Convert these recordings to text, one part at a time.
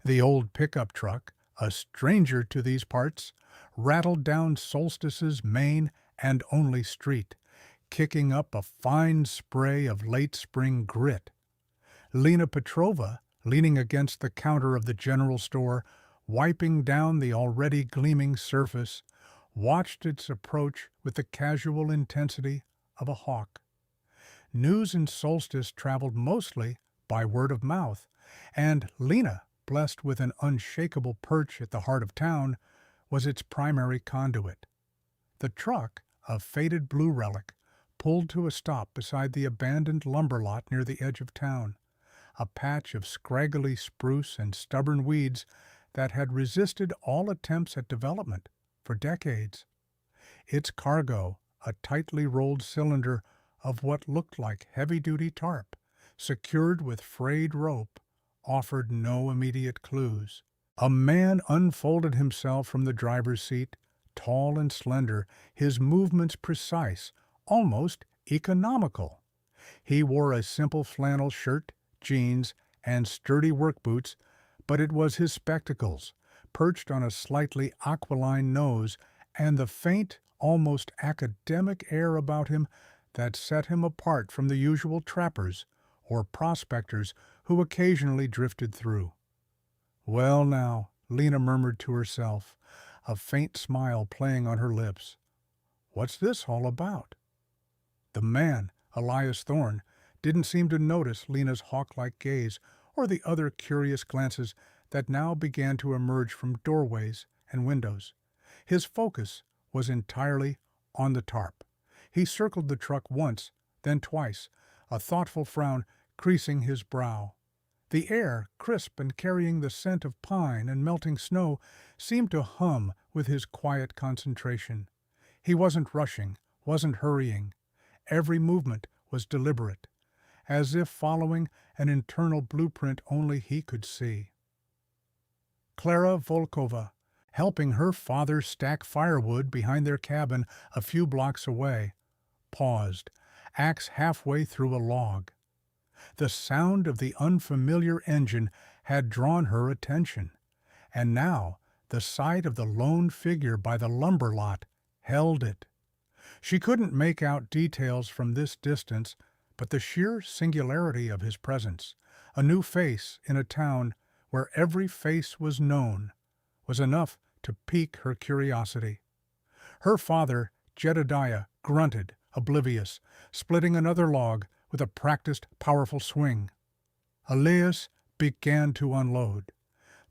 The old pickup truck, a stranger to these parts, rattled down Solstice's main and only street, kicking up a fine spray of late spring grit. Lena Petrova, leaning against the counter of the general store, wiping down the already gleaming surface, watched its approach with the casual intensity of a hawk. News in Solstice traveled mostly by word of mouth, and Lena, blessed with an unshakable perch at the heart of town, was its primary conduit. The truck, a faded blue relic, pulled to a stop beside the abandoned lumber lot near the edge of town, a patch of scraggly spruce and stubborn weeds that had resisted all attempts at development for decades. Its cargo, a tightly rolled cylinder of what looked like heavy-duty tarp, secured with frayed rope, offered no immediate clues. A man unfolded himself from the driver's seat, tall and slender, his movements precise, almost economical. He wore a simple flannel shirt, jeans, and sturdy work boots, but it was his spectacles, perched on a slightly aquiline nose, and the faint, almost academic air about him that set him apart from the usual trappers or prospectors who occasionally drifted through. "Well now," Lena murmured to herself, a faint smile playing on her lips. "What's this all about?" The man, Elias Thorne, didn't seem to notice Lena's hawk-like gaze or the other curious glances that now began to emerge from doorways and windows. His focus was entirely on the tarp. He circled the truck once, then twice, a thoughtful frown creasing his brow. The air, crisp and carrying the scent of pine and melting snow, seemed to hum with his quiet concentration. He wasn't rushing, wasn't hurrying. Every movement was deliberate, as if following an internal blueprint only he could see. Clara Volkova, helping her father stack firewood behind their cabin a few blocks away, paused, axe halfway through a log. The sound of the unfamiliar engine had drawn her attention, and now the sight of the lone figure by the lumber lot held it. She couldn't make out details from this distance, but the sheer singularity of his presence, a new face in a town where every face was known, was enough to pique her curiosity. Her father, Jedediah, grunted, oblivious, splitting another log with a practiced, powerful swing. Elias began to unload.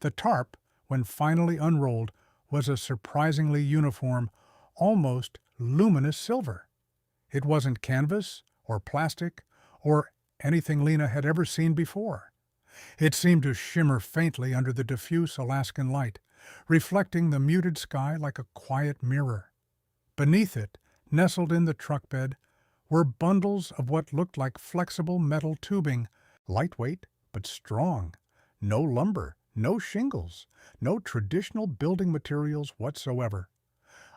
The tarp, when finally unrolled, was a surprisingly uniform, almost luminous silver. It wasn't canvas or plastic or anything Lena had ever seen before. It seemed to shimmer faintly under the diffuse Alaskan light, reflecting the muted sky like a quiet mirror. Beneath it, nestled in the truck bed, were bundles of what looked like flexible metal tubing, lightweight but strong. No lumber, no shingles, no traditional building materials whatsoever.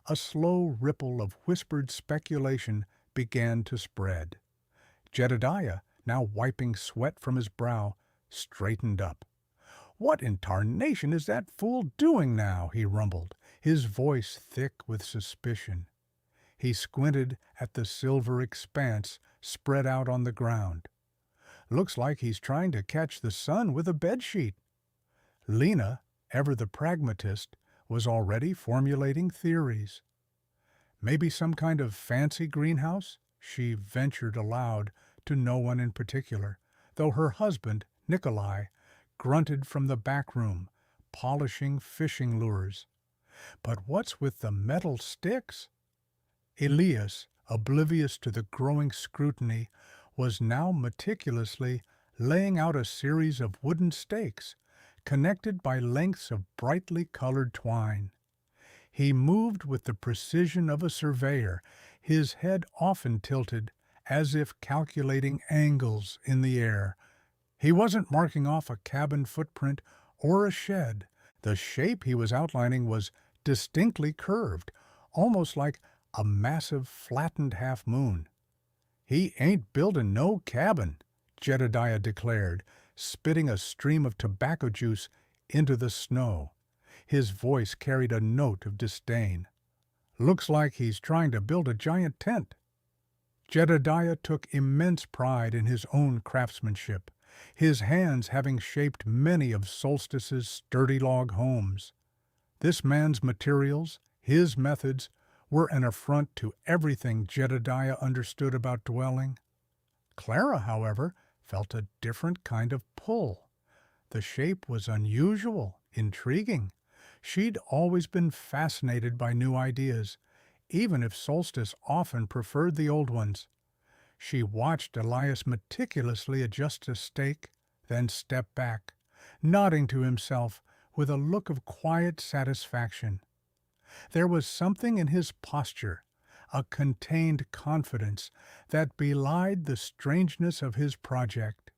A slow ripple of whispered speculation began to spread. Jedediah, now wiping sweat from his brow, straightened up. "What in tarnation is that fool doing now?" he rumbled, his voice thick with suspicion. He squinted at the silver expanse spread out on the ground. "Looks like he's trying to catch the sun with a bedsheet." Lena, ever the pragmatist, was already formulating theories. "Maybe some kind of fancy greenhouse?" she ventured aloud, to no one in particular, though her husband, Nikolai, grunted from the back room, polishing fishing lures. "But what's with the metal sticks?" Elias, oblivious to the growing scrutiny, was now meticulously laying out a series of wooden stakes, connected by lengths of brightly colored twine. He moved with the precision of a surveyor, his head often tilted, as if calculating angles in the air. He wasn't marking off a cabin footprint or a shed. The shape he was outlining was distinctly curved, almost like a massive flattened half-moon. "He ain't building no cabin," Jedediah declared, spitting a stream of tobacco juice into the snow. His voice carried a note of disdain. "Looks like he's trying to build a giant tent." Jedediah took immense pride in his own craftsmanship, his hands having shaped many of Solstice's sturdy log homes. This man's materials, his methods, were an affront to everything Jedediah understood about dwelling. Clara, however, felt a different kind of pull. The shape was unusual, intriguing. She'd always been fascinated by new ideas, even if Solstice often preferred the old ones. She watched Elias meticulously adjust a stake, then step back, nodding to himself with a look of quiet satisfaction. There was something in his posture, a contained confidence, that belied the strangeness of his project.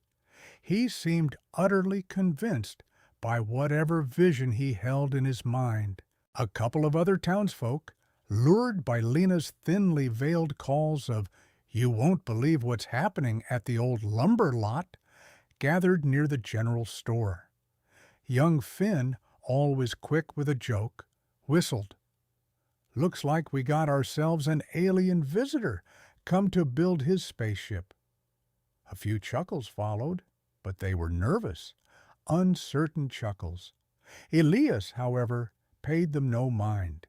He seemed utterly convinced by whatever vision he held in his mind. A couple of other townsfolk, lured by Lena's thinly veiled calls of "You won't believe what's happening at the old lumber lot," gathered near the general store. Young Finn, always quick with a joke, whistled. "Looks like we got ourselves an alien visitor come to build his spaceship." A few chuckles followed, but they were nervous, uncertain chuckles. Elias, however, paid them no mind.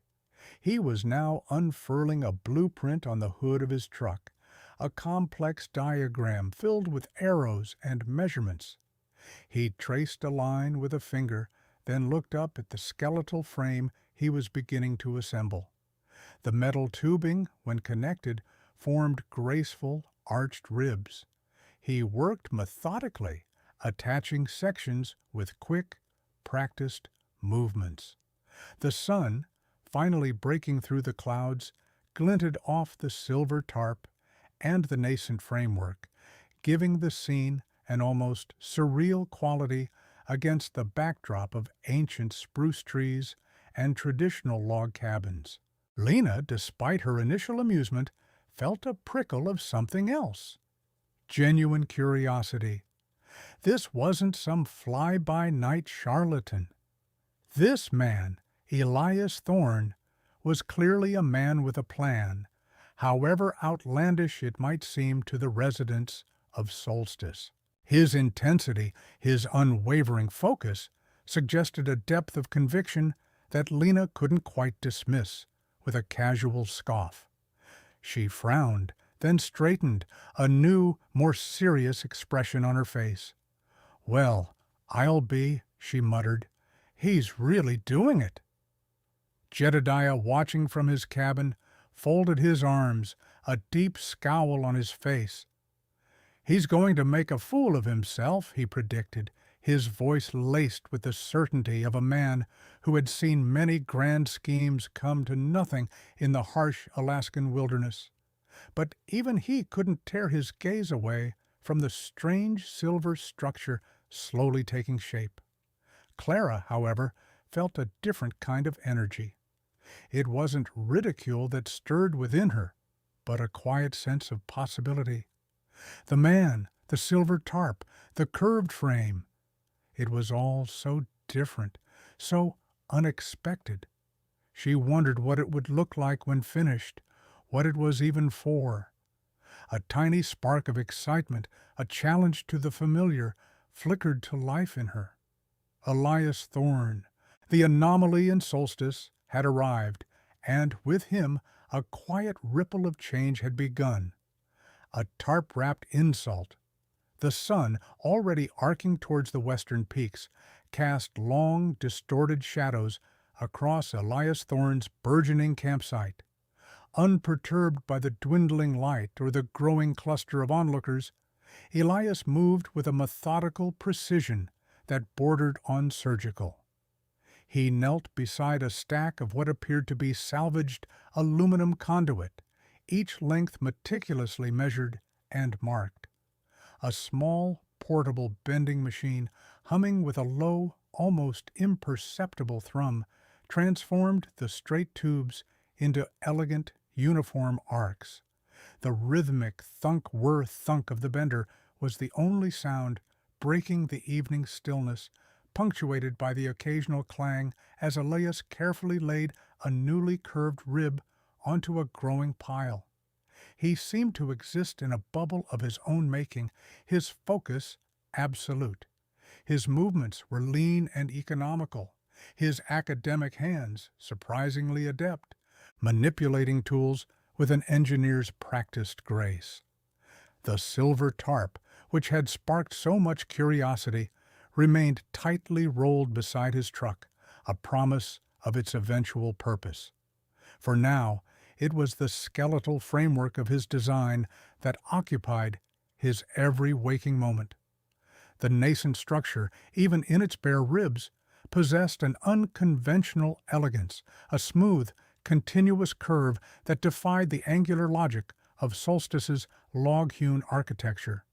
He was now unfurling a blueprint on the hood of his truck, a complex diagram filled with arrows and measurements. He traced a line with a finger, then looked up at the skeletal frame he was beginning to assemble. The metal tubing, when connected, formed graceful, arched ribs. He worked methodically, attaching sections with quick, practiced movements. The sun, finally breaking through the clouds, glinted off the silver tarp and the nascent framework, giving the scene an almost surreal quality against the backdrop of ancient spruce trees and traditional log cabins. Lena, despite her initial amusement, felt a prickle of something else. Genuine curiosity. This wasn't some fly-by-night charlatan. This man, Elias Thorne, was clearly a man with a plan, however outlandish it might seem to the residents of Solstice. His intensity, his unwavering focus, suggested a depth of conviction that Lena couldn't quite dismiss with a casual scoff. She frowned, then straightened, a new, more serious expression on her face. "Well, I'll be," she muttered. "He's really doing it." Jedediah, watching from his cabin, folded his arms, a deep scowl on his face. "He's going to make a fool of himself," he predicted, his voice laced with the certainty of a man who had seen many grand schemes come to nothing in the harsh Alaskan wilderness. But even he couldn't tear his gaze away from the strange silver structure slowly taking shape. Clara, however, felt a different kind of energy. It wasn't ridicule that stirred within her, but a quiet sense of possibility. The man, the silver tarp, the curved frame. It was all so different, so unexpected. She wondered what it would look like when finished, what it was even for. A tiny spark of excitement, a challenge to the familiar, flickered to life in her. Elias Thorne, the anomaly in Solstice, had arrived, and with him a quiet ripple of change had begun. A tarp-wrapped insult. The sun, already arcing towards the western peaks, cast long, distorted shadows across Elias Thorne's burgeoning campsite. Unperturbed by the dwindling light or the growing cluster of onlookers, Elias moved with a methodical precision that bordered on surgical. He knelt beside a stack of what appeared to be salvaged aluminum conduit, each length meticulously measured and marked. A small, portable bending machine, humming with a low, almost imperceptible thrum, transformed the straight tubes into elegant, uniform arcs. The rhythmic thunk-whir thunk of the bender was the only sound breaking the evening stillness punctuated by the occasional clang as Elias carefully laid a newly curved rib onto a growing pile. He seemed to exist in a bubble of his own making, his focus absolute. His movements were lean and economical, his academic hands surprisingly adept, manipulating tools with an engineer's practiced grace. The silver tarp, which had sparked so much curiosity, remained tightly rolled beside his truck, a promise of its eventual purpose. For now, it was the skeletal framework of his design that occupied his every waking moment. The nascent structure, even in its bare ribs, possessed an unconventional elegance, a smooth, continuous curve that defied the angular logic of Solstice's log-hewn architecture.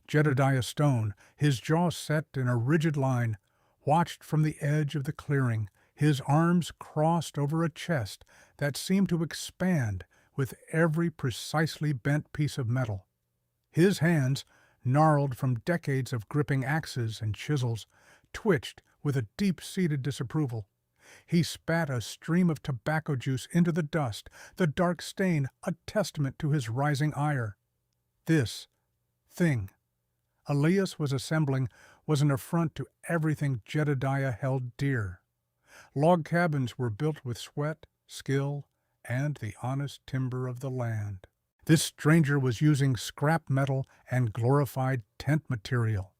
Jedediah Stone, his jaw set in a rigid line, watched from the edge of the clearing, his arms crossed over a chest that seemed to expand with every precisely bent piece of metal. His hands, gnarled from decades of gripping axes and chisels, twitched with a deep-seated disapproval. He spat a stream of tobacco juice into the dust, the dark stain a testament to his rising ire. This thing Elias was assembling was an affront to everything Jedediah held dear. Log cabins were built with sweat, skill, and the honest timber of the land. This stranger was using scrap metal and glorified tent material.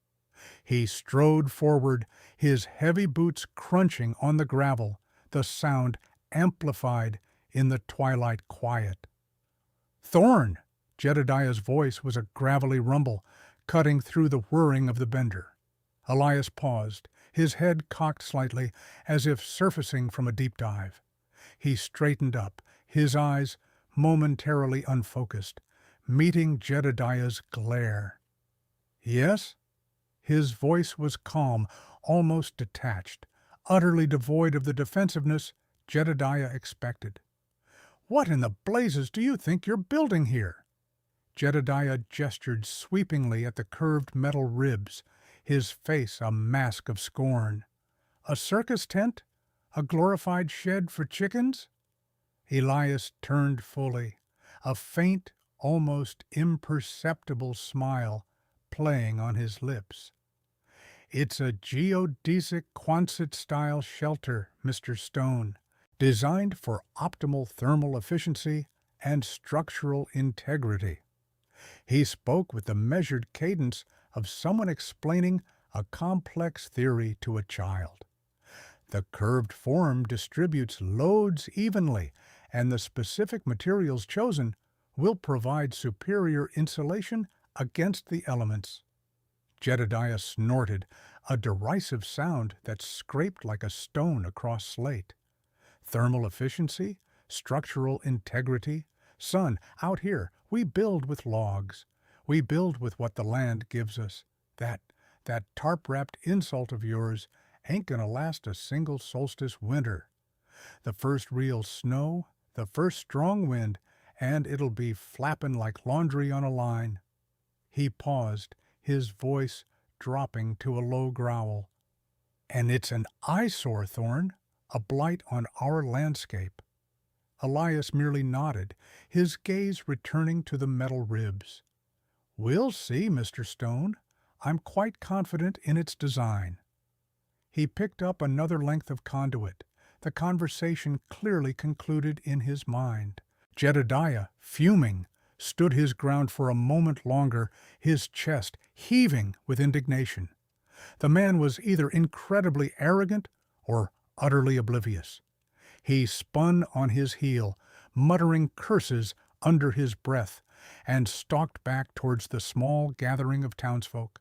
He strode forward, his heavy boots crunching on the gravel, the sound amplified in the twilight quiet. "Thorn!" Jedediah's voice was a gravelly rumble, cutting through the whirring of the bender. Elias paused, his head cocked slightly, as if surfacing from a deep dive. He straightened up, his eyes momentarily unfocused, meeting Jedediah's glare. "Yes?" His voice was calm, almost detached, utterly devoid of the defensiveness Jedediah expected. "What in the blazes do you think you're building here?" Jedediah gestured sweepingly at the curved metal ribs, his face a mask of scorn. "A circus tent? A glorified shed for chickens?" Elias turned fully, a faint, almost imperceptible smile playing on his lips. "It's a geodesic Quonset-style shelter, Mr. Stone, designed for optimal thermal efficiency and structural integrity." He spoke with the measured cadence of someone explaining a complex theory to a child. The curved form distributes loads evenly, and the specific materials chosen will provide superior insulation against the elements. Jedediah snorted, a derisive sound that scraped like a stone across slate. Thermal efficiency, structural integrity. Son, out here, we build with logs. We build with what the land gives us. That tarp-wrapped insult of yours ain't gonna last a single solstice winter. The first real snow, the first strong wind, and it'll be flappin' like laundry on a line. He paused, his voice dropping to a low growl. "And it's an eyesore, Thorn, a blight on our landscape." Elias merely nodded, his gaze returning to the metal ribs. "We'll see, Mr. Stone. I'm quite confident in its design." He picked up another length of conduit, the conversation clearly concluded in his mind. Jedediah, fuming, stood his ground for a moment longer, his chest heaving with indignation. The man was either incredibly arrogant or utterly oblivious. He spun on his heel, muttering curses under his breath, and stalked back towards the small gathering of townsfolk.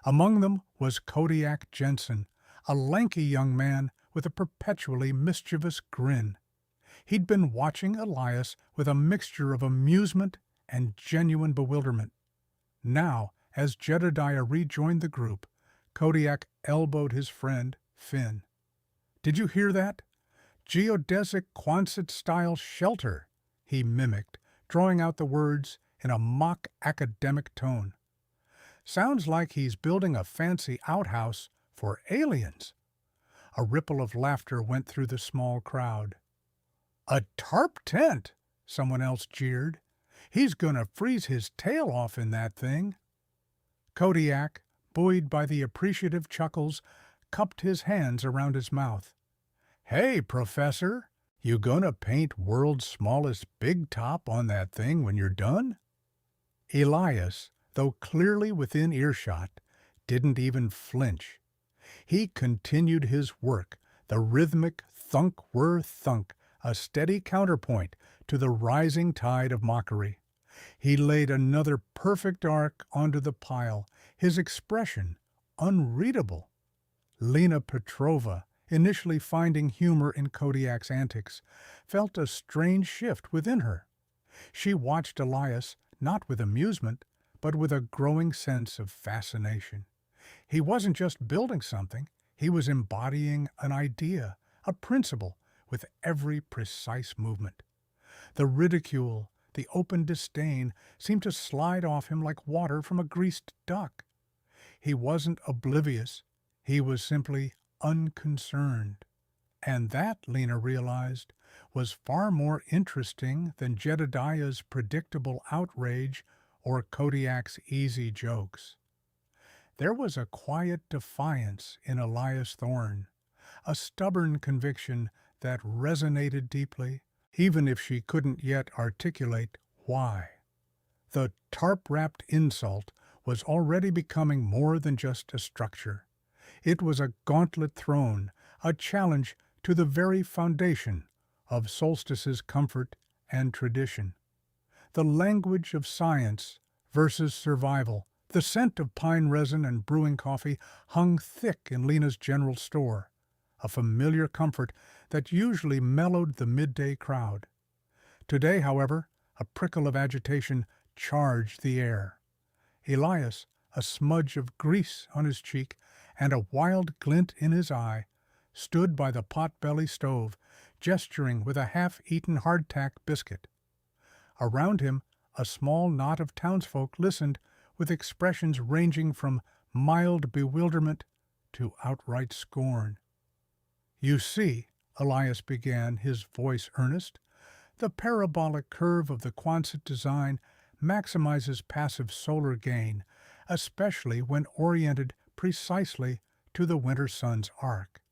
Among them was Kodiak Jensen, a lanky young man with a perpetually mischievous grin. He'd been watching Elias with a mixture of amusement and genuine bewilderment. Now, as Jedediah rejoined the group, Kodiak elbowed his friend, Finn. "Did you hear that? Geodesic Quonset-style shelter," he mimicked, drawing out the words in a mock academic tone. "Sounds like he's building a fancy outhouse for aliens. A ripple of laughter went through the small crowd. "A tarp tent!" someone else jeered. "He's gonna freeze his tail off in that thing." Kodiak, buoyed by the appreciative chuckles, cupped his hands around his mouth. "Hey, Professor, you gonna paint world's smallest big top on that thing when you're done?" Elias, though clearly within earshot, didn't even flinch. He continued his work, the rhythmic thunk-whir-thunk, a steady counterpoint to the rising tide of mockery. He laid another perfect arc onto the pile, his expression unreadable. Lena Petrova, initially finding humor in Kodiak's antics, felt a strange shift within her. She watched Elias not with amusement, but with a growing sense of fascination. He wasn't just building something, he was embodying an idea, a principle, with every precise movement. The ridicule, the open disdain, seemed to slide off him like water from a greased duck. He wasn't oblivious, he was simply unconcerned. And that, Lena realized, was far more interesting than Jedediah's predictable outrage or Kodiak's easy jokes. There was a quiet defiance in Elias Thorne, a stubborn conviction that resonated deeply, even if she couldn't yet articulate why. The tarp-wrapped insult was already becoming more than just a structure. It was a gauntlet thrown, a challenge to the very foundation of Solstice's comfort and tradition. The language of science versus survival, the scent of pine resin and brewing coffee hung thick in Lena's general store, a familiar comfort that usually mellowed the midday crowd. Today, however, a prickle of agitation charged the air. Elias, a smudge of grease on his cheek and a wild glint in his eye, stood by the pot-belly stove, gesturing with a half-eaten hardtack biscuit. Around him, a small knot of townsfolk listened with expressions ranging from mild bewilderment to outright scorn. "You see," Elias began, his voice earnest, "the parabolic curve of the Quonset design maximizes passive solar gain, especially when oriented precisely to the winter sun's arc,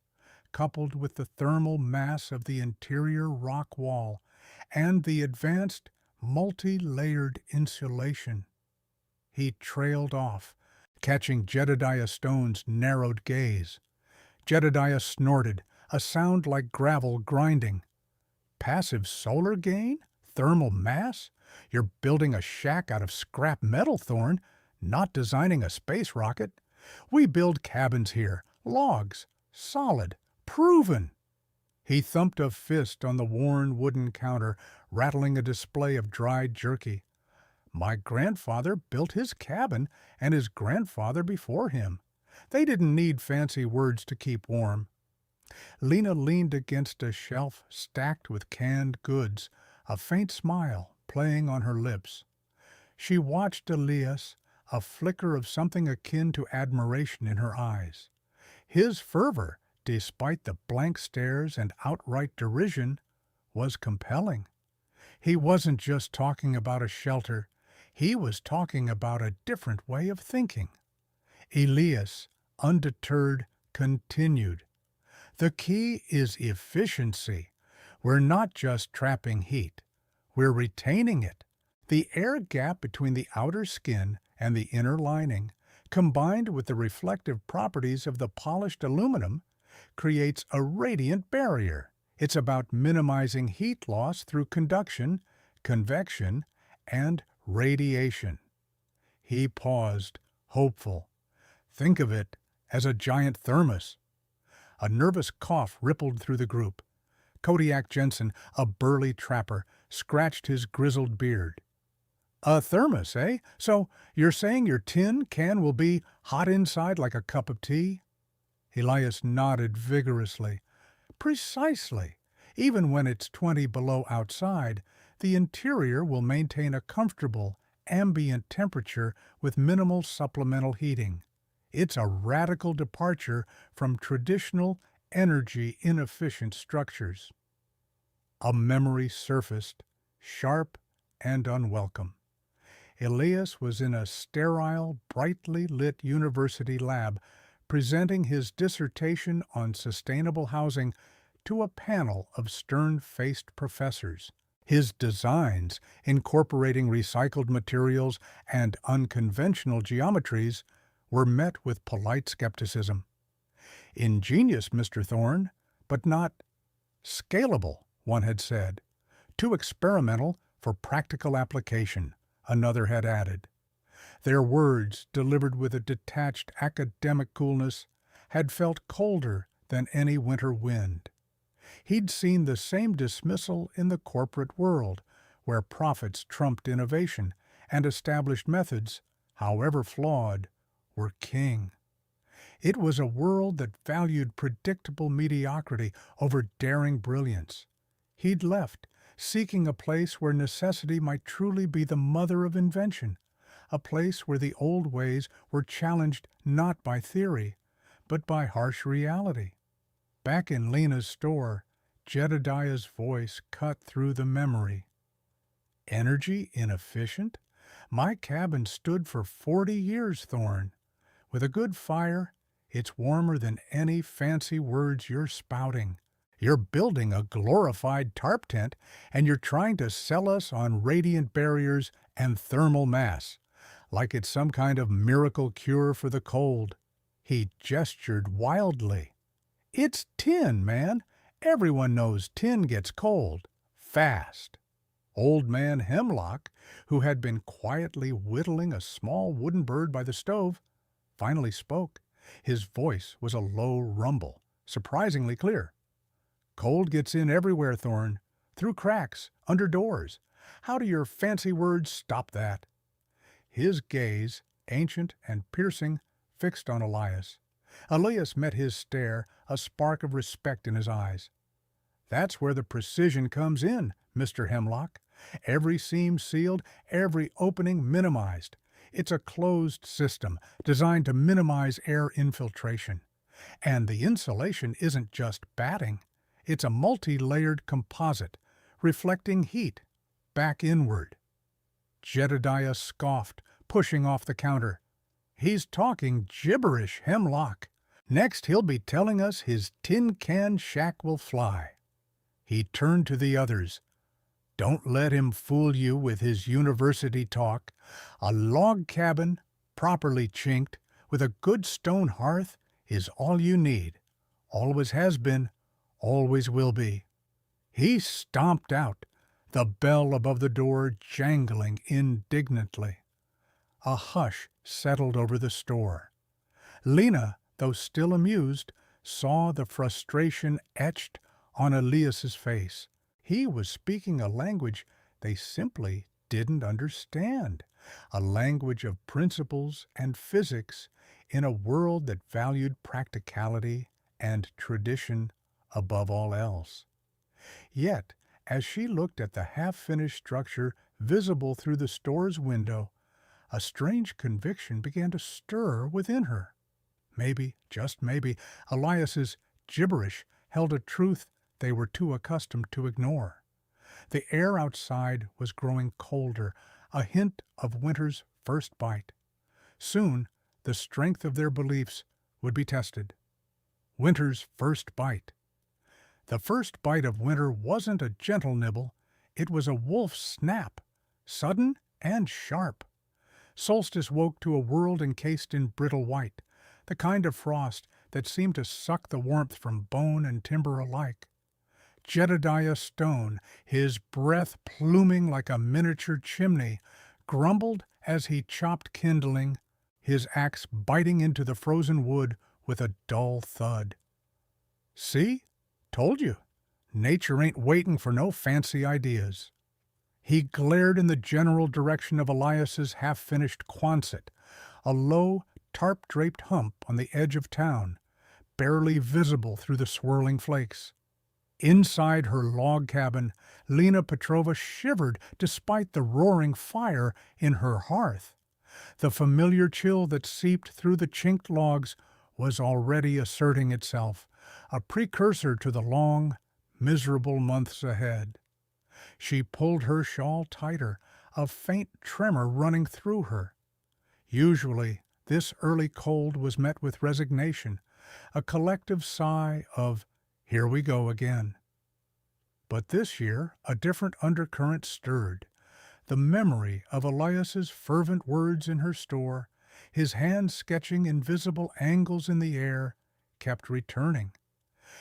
coupled with the thermal mass of the interior rock wall and the advanced, multi-layered insulation." He trailed off, catching Jedediah Stone's narrowed gaze. Jedediah snorted, a sound like gravel grinding. "Passive solar gain? Thermal mass? You're building a shack out of scrap metal, Thorne, not designing a space rocket. We build cabins here, logs, solid, proven." He thumped a fist on the worn wooden counter, rattling a display of dried jerky. "My grandfather built his cabin, and his grandfather before him. They didn't need fancy words to keep warm." Lena leaned against a shelf stacked with canned goods, a faint smile playing on her lips. She watched Elias, a flicker of something akin to admiration in her eyes. His fervor, despite the blank stares and outright derision, was compelling. He wasn't just talking about a shelter, he was talking about a different way of thinking. Elias, undeterred, continued. "The key is efficiency. We're not just trapping heat. We're retaining it. The air gap between the outer skin and the inner lining, combined with the reflective properties of the polished aluminum, creates a radiant barrier. It's about minimizing heat loss through conduction, convection, and radiation." He paused, hopeful. "Think of it as a giant thermos." A nervous cough rippled through the group. Kodiak Jensen, a burly trapper, scratched his grizzled beard. "A thermos, eh? So you're saying your tin can will be hot inside like a cup of tea?" Elias nodded vigorously. "Precisely. Even when it's 20 below outside, the interior will maintain a comfortable, ambient temperature with minimal supplemental heating. It's a radical departure from traditional energy-inefficient structures. A memory surfaced, sharp and unwelcome. Elias was in a sterile, brightly lit university lab presenting his dissertation on sustainable housing to a panel of stern-faced professors. His designs, incorporating recycled materials and unconventional geometries, were met with polite skepticism. Ingenious, Mr. Thorne, but not scalable, one had said. Too experimental for practical application, another had added. Their words, delivered with a detached academic coolness, had felt colder than any winter wind. He'd seen the same dismissal in the corporate world, where profits trumped innovation and established methods, however flawed, were king. It was a world that valued predictable mediocrity over daring brilliance. He'd left, seeking a place where necessity might truly be the mother of invention, a place where the old ways were challenged not by theory, but by harsh reality. Back in Lena's store, Jedediah's voice cut through the memory. Energy inefficient? My cabin stood for 40 years, Thorne. With a good fire, it's warmer than any fancy words you're spouting. You're building a glorified tarp tent, and you're trying to sell us on radiant barriers and thermal mass, like it's some kind of miracle cure for the cold. He gestured wildly. It's tin, man. Everyone knows tin gets cold. Fast. Old Man Hemlock, who had been quietly whittling a small wooden bird by the stove, finally spoke. His voice was a low rumble, surprisingly clear. Cold gets in everywhere, Thorne. Through cracks, under doors. How do your fancy words stop that? His gaze, ancient and piercing, fixed on Elias. Elias met his stare, a spark of respect in his eyes. That's where the precision comes in, Mr. Hemlock. Every seam sealed, every opening minimized. It's a closed system designed to minimize air infiltration. And the insulation isn't just batting. It's a multi-layered composite, reflecting heat, back inward. Jedediah scoffed, pushing off the counter. He's talking gibberish, Hemlock. Next he'll be telling us his tin can shack will fly. He turned to the others. Don't let him fool you with his university talk. A log cabin, properly chinked, with a good stone hearth, is all you need. Always has been, always will be. He stomped out, the bell above the door jangling indignantly. A hush settled over the store. Lena, though still amused, saw the frustration etched on Elias's face. He was speaking a language they simply didn't understand, a language of principles and physics in a world that valued practicality and tradition above all else. Yet, as she looked at the half-finished structure visible through the store's window, a strange conviction began to stir within her. Maybe, just maybe, Elias's gibberish held a truth they were too accustomed to ignore. The air outside was growing colder, a hint of winter's first bite. Soon, the strength of their beliefs would be tested. Winter's first bite. The first bite of winter wasn't a gentle nibble. It was a wolf's snap, sudden and sharp. Solstice woke to a world encased in brittle white, the kind of frost that seemed to suck the warmth from bone and timber alike. Jedediah Stone, his breath pluming like a miniature chimney, grumbled as he chopped kindling, his axe biting into the frozen wood with a dull thud. See? Told you. Nature ain't waiting for no fancy ideas. He glared in the general direction of Elias's half-finished Quonset, a low, tarp-draped hump on the edge of town, barely visible through the swirling flakes. Inside her log cabin, Lena Petrova shivered despite the roaring fire in her hearth. The familiar chill that seeped through the chinked logs was already asserting itself, a precursor to the long, miserable months ahead. She pulled her shawl tighter, a faint tremor running through her. Usually, this early cold was met with resignation, a collective sigh of, "Here we go again." But this year a different undercurrent stirred. The memory of Elias's fervent words in her store, his hand sketching invisible angles in the air, kept returning.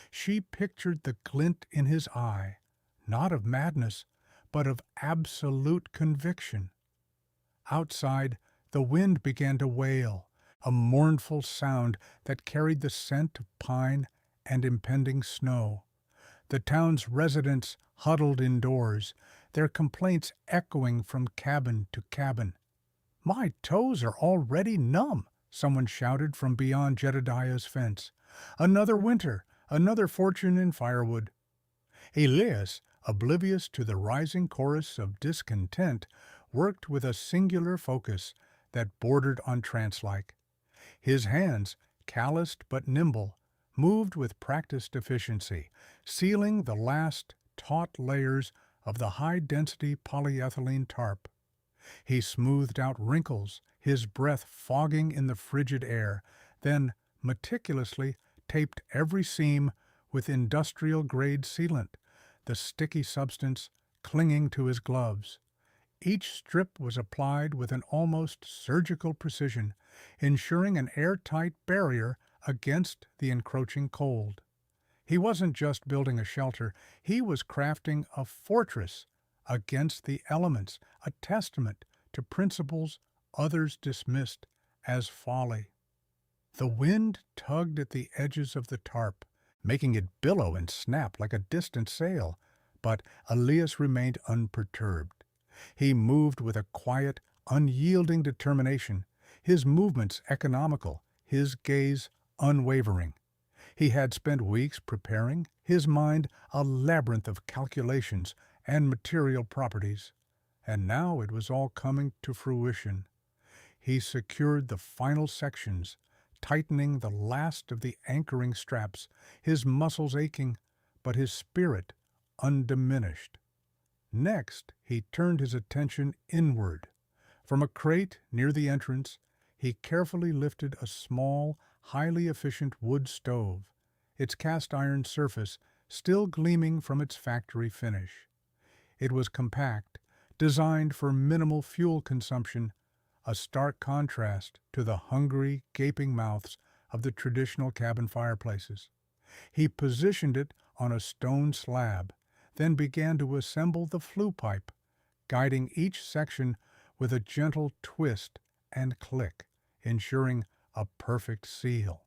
She pictured the glint in his eye, not of madness, but of absolute conviction. Outside, the wind began to wail, a mournful sound that carried the scent of pine and impending snow. The town's residents huddled indoors, their complaints echoing from cabin to cabin. "My toes are already numb," someone shouted from beyond Jedediah's fence. "Another winter, another fortune in firewood." Elias, oblivious to the rising chorus of discontent, worked with a singular focus that bordered on trance-like. His hands, calloused but nimble, moved with practiced efficiency, sealing the last taut layers of the high-density polyethylene tarp. He smoothed out wrinkles, his breath fogging in the frigid air, then meticulously taped every seam with industrial-grade sealant, the sticky substance clinging to his gloves. Each strip was applied with an almost surgical precision, ensuring an airtight barrier against the encroaching cold. He wasn't just building a shelter, he was crafting a fortress against the elements, a testament to principles others dismissed as folly. The wind tugged at the edges of the tarp, making it billow and snap like a distant sail, but Elias remained unperturbed. He moved with a quiet, unyielding determination, his movements economical, his gaze unwavering. He had spent weeks preparing, his mind a labyrinth of calculations and material properties, and now it was all coming to fruition. He secured the final sections, tightening the last of the anchoring straps, his muscles aching, but his spirit undiminished. Next, he turned his attention inward. From a crate near the entrance, he carefully lifted a small, highly efficient wood stove, its cast-iron surface still gleaming from its factory finish. It was compact, designed for minimal fuel consumption, a stark contrast to the hungry, gaping mouths of the traditional cabin fireplaces. He positioned it on a stone slab, then began to assemble the flue pipe, guiding each section with a gentle twist and click, ensuring a perfect seal.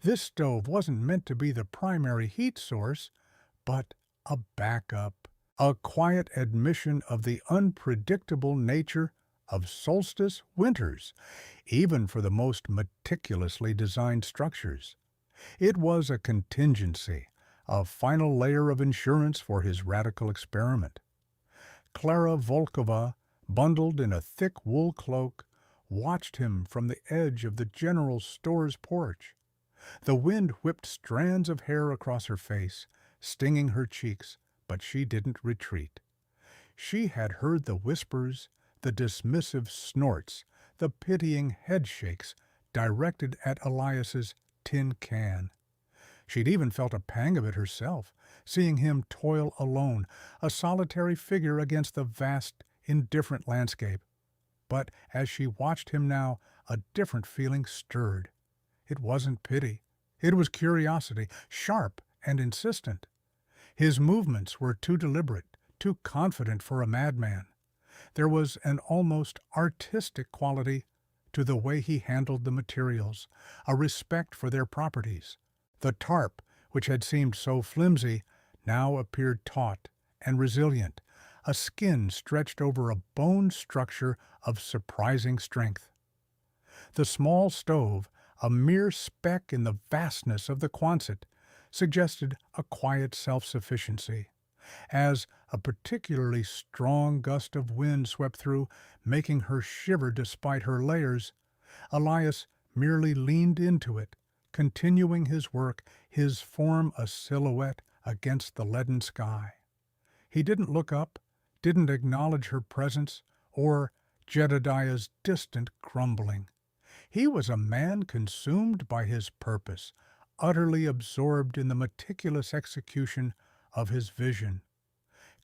This stove wasn't meant to be the primary heat source, but a backup, a quiet admission of the unpredictable nature of solstice winters, even for the most meticulously designed structures. It was a contingency, a final layer of insurance for his radical experiment. Clara Volkova, bundled in a thick wool cloak, watched him from the edge of the general store's porch. The wind whipped strands of hair across her face, stinging her cheeks, but she didn't retreat. She had heard the whispers, the dismissive snorts, the pitying headshakes directed at Elias's tin can. She'd even felt a pang of it herself, seeing him toil alone, a solitary figure against the vast, indifferent landscape. But as she watched him now, a different feeling stirred. It wasn't pity. It was curiosity, sharp and insistent. His movements were too deliberate, too confident for a madman. There was an almost artistic quality to the way he handled the materials, a respect for their properties. The tarp, which had seemed so flimsy, now appeared taut and resilient, a skin stretched over a bone structure of surprising strength. The small stove, a mere speck in the vastness of the Quonset, suggested a quiet self-sufficiency. As a particularly strong gust of wind swept through, making her shiver despite her layers, Elias merely leaned into it, continuing his work, his form a silhouette against the leaden sky. He didn't look up, didn't acknowledge her presence, or Jedediah's distant grumbling. He was a man consumed by his purpose, utterly absorbed in the meticulous execution of his vision.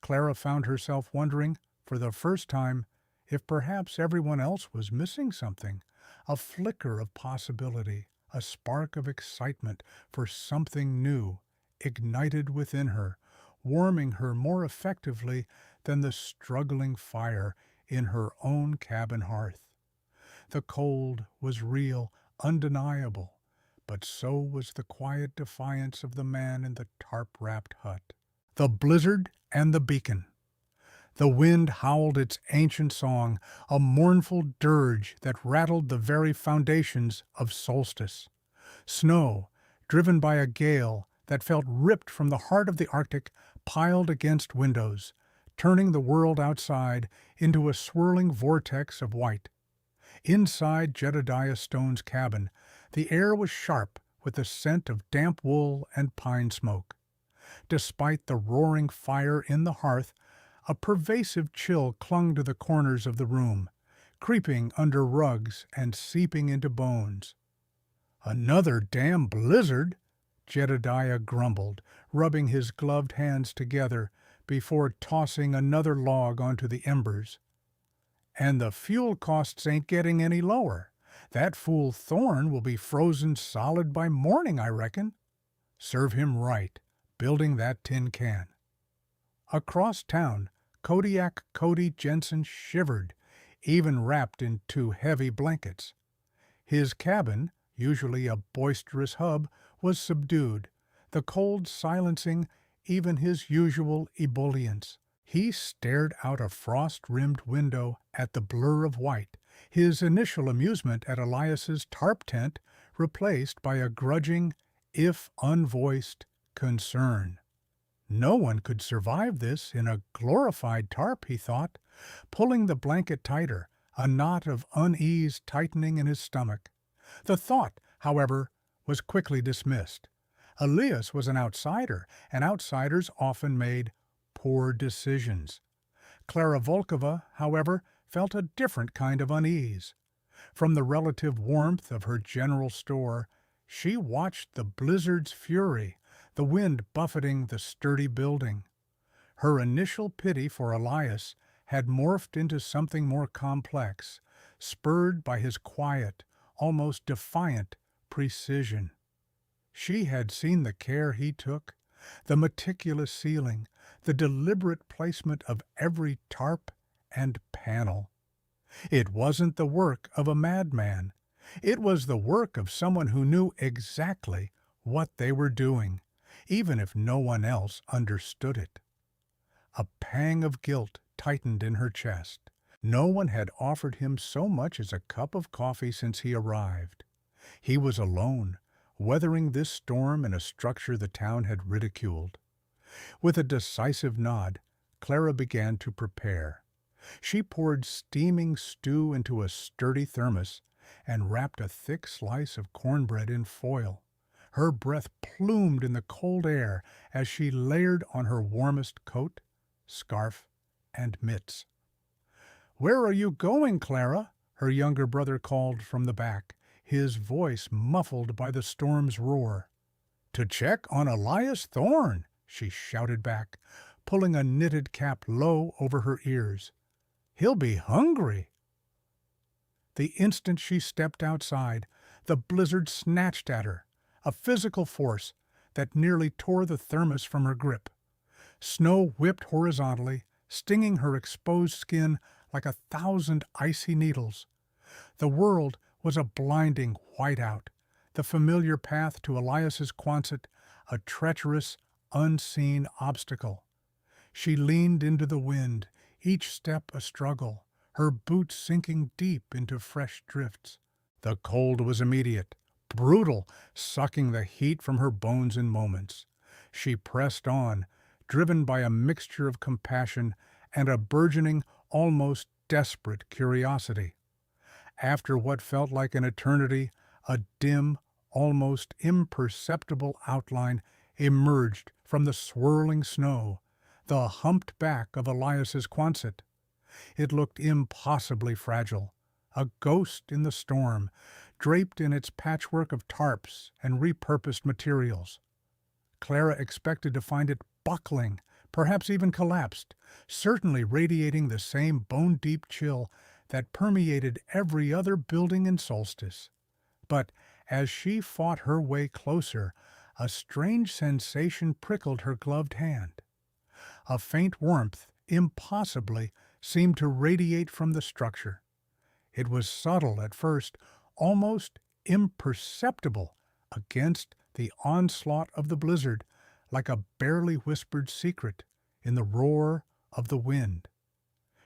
Clara found herself wondering, for the first time, if perhaps everyone else was missing something, a flicker of possibility, a spark of excitement for something new, ignited within her, warming her more effectively than the struggling fire in her own cabin hearth. The cold was real, undeniable, but so was the quiet defiance of the man in the tarp-wrapped hut. The blizzard and the beacon. The wind howled its ancient song, a mournful dirge that rattled the very foundations of solstice. Snow, driven by a gale that felt ripped from the heart of the Arctic, piled against windows, turning the world outside into a swirling vortex of white. Inside Jedediah Stone's cabin, the air was sharp with the scent of damp wool and pine smoke. Despite the roaring fire in the hearth, a pervasive chill clung to the corners of the room, creeping under rugs and seeping into bones. "Another damn blizzard," Jedediah grumbled, rubbing his gloved hands together before tossing another log onto the embers. "And the fuel costs ain't getting any lower. That fool Thorne will be frozen solid by morning, I reckon." Serve him right, building that tin can. Across town, Kodiak Cody Jensen shivered, even wrapped in 2 heavy blankets. His cabin, usually a boisterous hub, was subdued, the cold silencing even his usual ebullience. He stared out a frost-rimmed window at the blur of white, his initial amusement at Elias's tarp tent replaced by a grudging, if unvoiced, concern. No one could survive this in a glorified tarp, he thought, pulling the blanket tighter, a knot of unease tightening in his stomach. The thought, however, was quickly dismissed. Elias was an outsider, and outsiders often made poor decisions. Clara Volkova, however, felt a different kind of unease. From the relative warmth of her general store, she watched the blizzard's fury, the wind buffeting the sturdy building. Her initial pity for Elias had morphed into something more complex, spurred by his quiet, almost defiant precision. She had seen the care he took, the meticulous sealing, the deliberate placement of every tarp and panel. It wasn't the work of a madman. It was the work of someone who knew exactly what they were doing, even if no one else understood it. A pang of guilt tightened in her chest. No one had offered him so much as a cup of coffee since he arrived. He was alone, weathering this storm in a structure the town had ridiculed. With a decisive nod, Clara began to prepare. She poured steaming stew into a sturdy thermos and wrapped a thick slice of cornbread in foil. Her breath plumed in the cold air as she layered on her warmest coat, scarf, and mitts. "Where are you going, Clara?" her younger brother called from the back, his voice muffled by the storm's roar. "To check on Elias Thorne," she shouted back, pulling a knitted cap low over her ears. "He'll be hungry." The instant she stepped outside, the blizzard snatched at her, a physical force that nearly tore the thermos from her grip. Snow whipped horizontally, stinging her exposed skin like 1,000 icy needles. The world was a blinding whiteout, the familiar path to Elias's Quonset a treacherous, unseen obstacle. She leaned into the wind, each step a struggle, her boots sinking deep into fresh drifts. The cold was immediate, brutal, sucking the heat from her bones in moments. She pressed on, driven by a mixture of compassion and a burgeoning, almost desperate curiosity. After what felt like an eternity, a dim, almost imperceptible outline emerged from the swirling snow, the humped back of Elias's Quonset. It looked impossibly fragile, a ghost in the storm, draped in its patchwork of tarps and repurposed materials. Clara expected to find it buckling, perhaps even collapsed, certainly radiating the same bone-deep chill that permeated every other building in Solstice. But as she fought her way closer, a strange sensation prickled her gloved hand. A faint warmth, impossibly, seemed to radiate from the structure. It was subtle at first, almost imperceptible against the onslaught of the blizzard, like a barely whispered secret in the roar of the wind.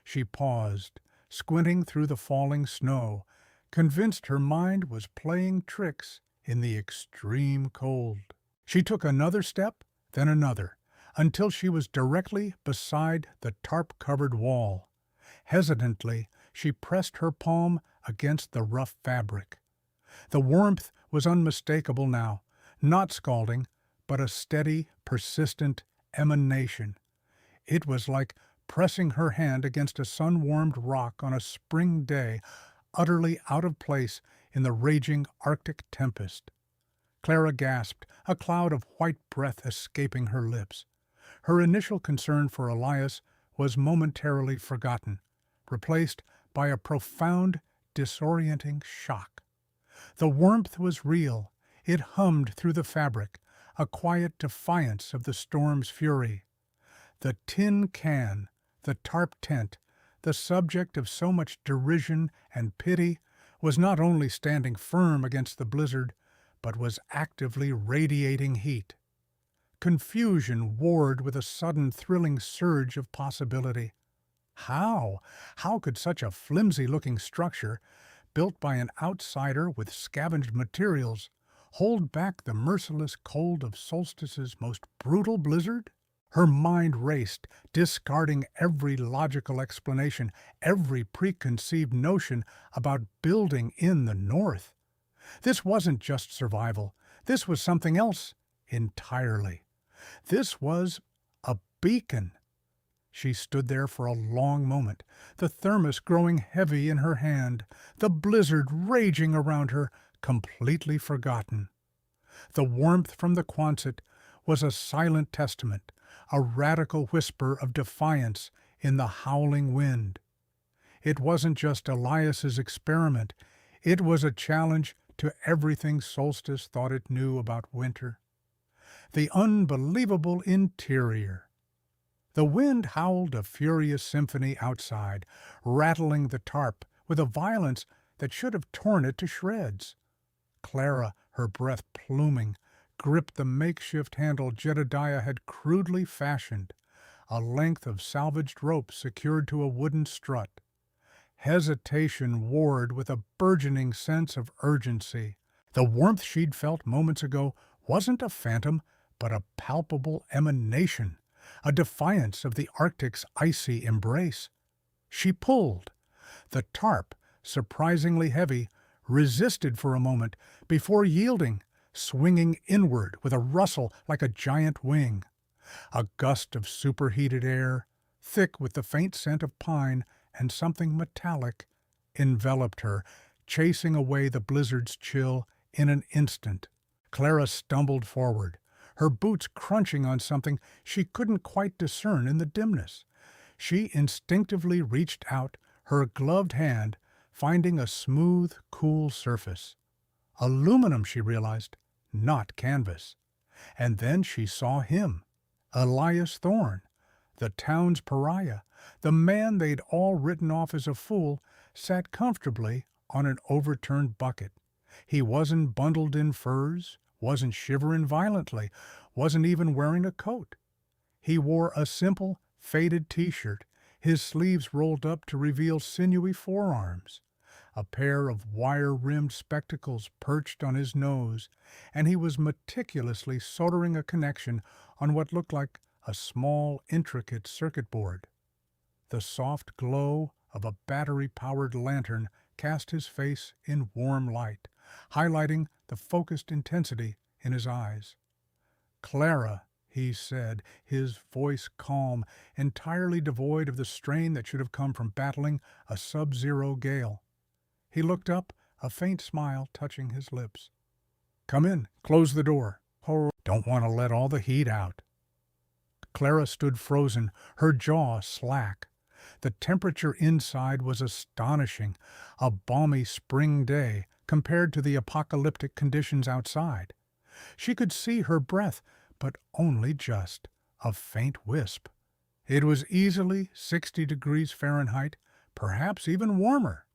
She paused, squinting through the falling snow, convinced her mind was playing tricks in the extreme cold. She took another step, then another, until she was directly beside the tarp-covered wall. Hesitantly, she pressed her palm against the rough fabric. The warmth was unmistakable now, not scalding, but a steady, persistent emanation. It was like pressing her hand against a sun-warmed rock on a spring day, utterly out of place in the raging Arctic tempest. Clara gasped, a cloud of white breath escaping her lips. Her initial concern for Elias was momentarily forgotten, replaced by a profound, disorienting shock. The warmth was real. It hummed through the fabric, a quiet defiance of the storm's fury. The tin can, the tarp tent, the subject of so much derision and pity, was not only standing firm against the blizzard, but was actively radiating heat. Confusion warred with a sudden thrilling surge of possibility. How? How could such a flimsy-looking structure, built by an outsider with scavenged materials, hold back the merciless cold of Solstice's most brutal blizzard? Her mind raced, discarding every logical explanation, every preconceived notion about building in the North. This wasn't just survival. This was something else entirely. This was a beacon. She stood there for a long moment, the thermos growing heavy in her hand, the blizzard raging around her, completely forgotten. The warmth from the Quonset was a silent testament, a radical whisper of defiance in the howling wind. It wasn't just Elias's experiment. It was a challenge to everything Solstice thought it knew about winter. The unbelievable interior. The wind howled a furious symphony outside, rattling the tarp with a violence that should have torn it to shreds. Clara, her breath pluming, gripped the makeshift handle Jedediah had crudely fashioned, a length of salvaged rope secured to a wooden strut. Hesitation warred with a burgeoning sense of urgency. The warmth she'd felt moments ago wasn't a phantom, but a palpable emanation, a defiance of the Arctic's icy embrace. She pulled. The tarp, surprisingly heavy, resisted for a moment before yielding, swinging inward with a rustle like a giant wing. A gust of superheated air, thick with the faint scent of pine and something metallic, enveloped her, chasing away the blizzard's chill in an instant. Clara stumbled forward, her boots crunching on something she couldn't quite discern in the dimness. She instinctively reached out, her gloved hand finding a smooth, cool surface. Aluminum, she realized, not canvas. And then she saw him, Elias Thorne, the town's pariah, the man they'd all written off as a fool, sat comfortably on an overturned bucket. He wasn't bundled in furs, wasn't shivering violently, wasn't even wearing a coat. He wore a simple, faded t-shirt, his sleeves rolled up to reveal sinewy forearms. A pair of wire-rimmed spectacles perched on his nose, and he was meticulously soldering a connection on what looked like a small, intricate circuit board. The soft glow of a battery-powered lantern cast his face in warm light, highlighting the focused intensity in his eyes. "Clara," he said, his voice calm, entirely devoid of the strain that should have come from battling a sub-zero gale. He looked up, a faint smile touching his lips. "Come in. Close the door. Oh, don't want to let all the heat out." Clara stood frozen, her jaw slack. The temperature inside was astonishing, a balmy spring day compared to the apocalyptic conditions outside. She could see her breath, but only just, a faint wisp. It was easily 60 degrees Fahrenheit, perhaps even warmer.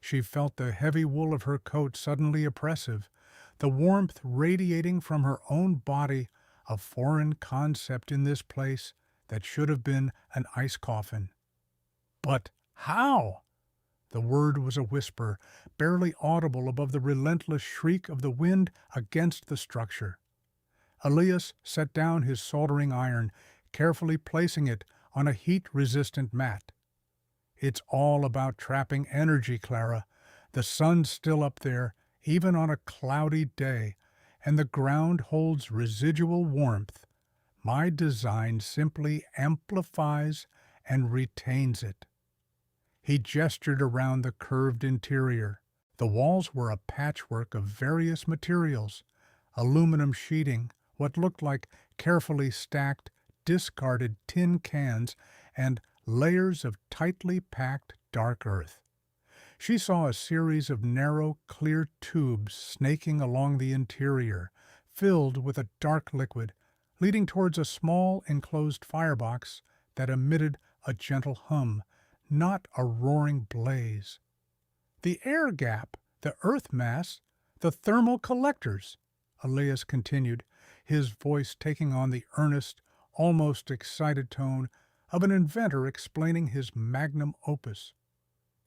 She felt the heavy wool of her coat suddenly oppressive, the warmth radiating from her own body, a foreign concept in this place that should have been an ice coffin. But how? The word was a whisper, barely audible above the relentless shriek of the wind against the structure. Elias set down his soldering iron, carefully placing it on a heat-resistant mat. "It's all about trapping energy, Clara. The sun's still up there, even on a cloudy day, and the ground holds residual warmth. My design simply amplifies and retains it." He gestured around the curved interior. The walls were a patchwork of various materials, aluminum sheeting, what looked like carefully stacked, discarded tin cans, and layers of tightly packed dark earth. She saw a series of narrow, clear tubes snaking along the interior, filled with a dark liquid, leading towards a small enclosed firebox that emitted a gentle hum, not a roaring blaze. "The air gap, the earth mass, the thermal collectors," Elias continued, his voice taking on the earnest, almost excited tone of an inventor explaining his magnum opus.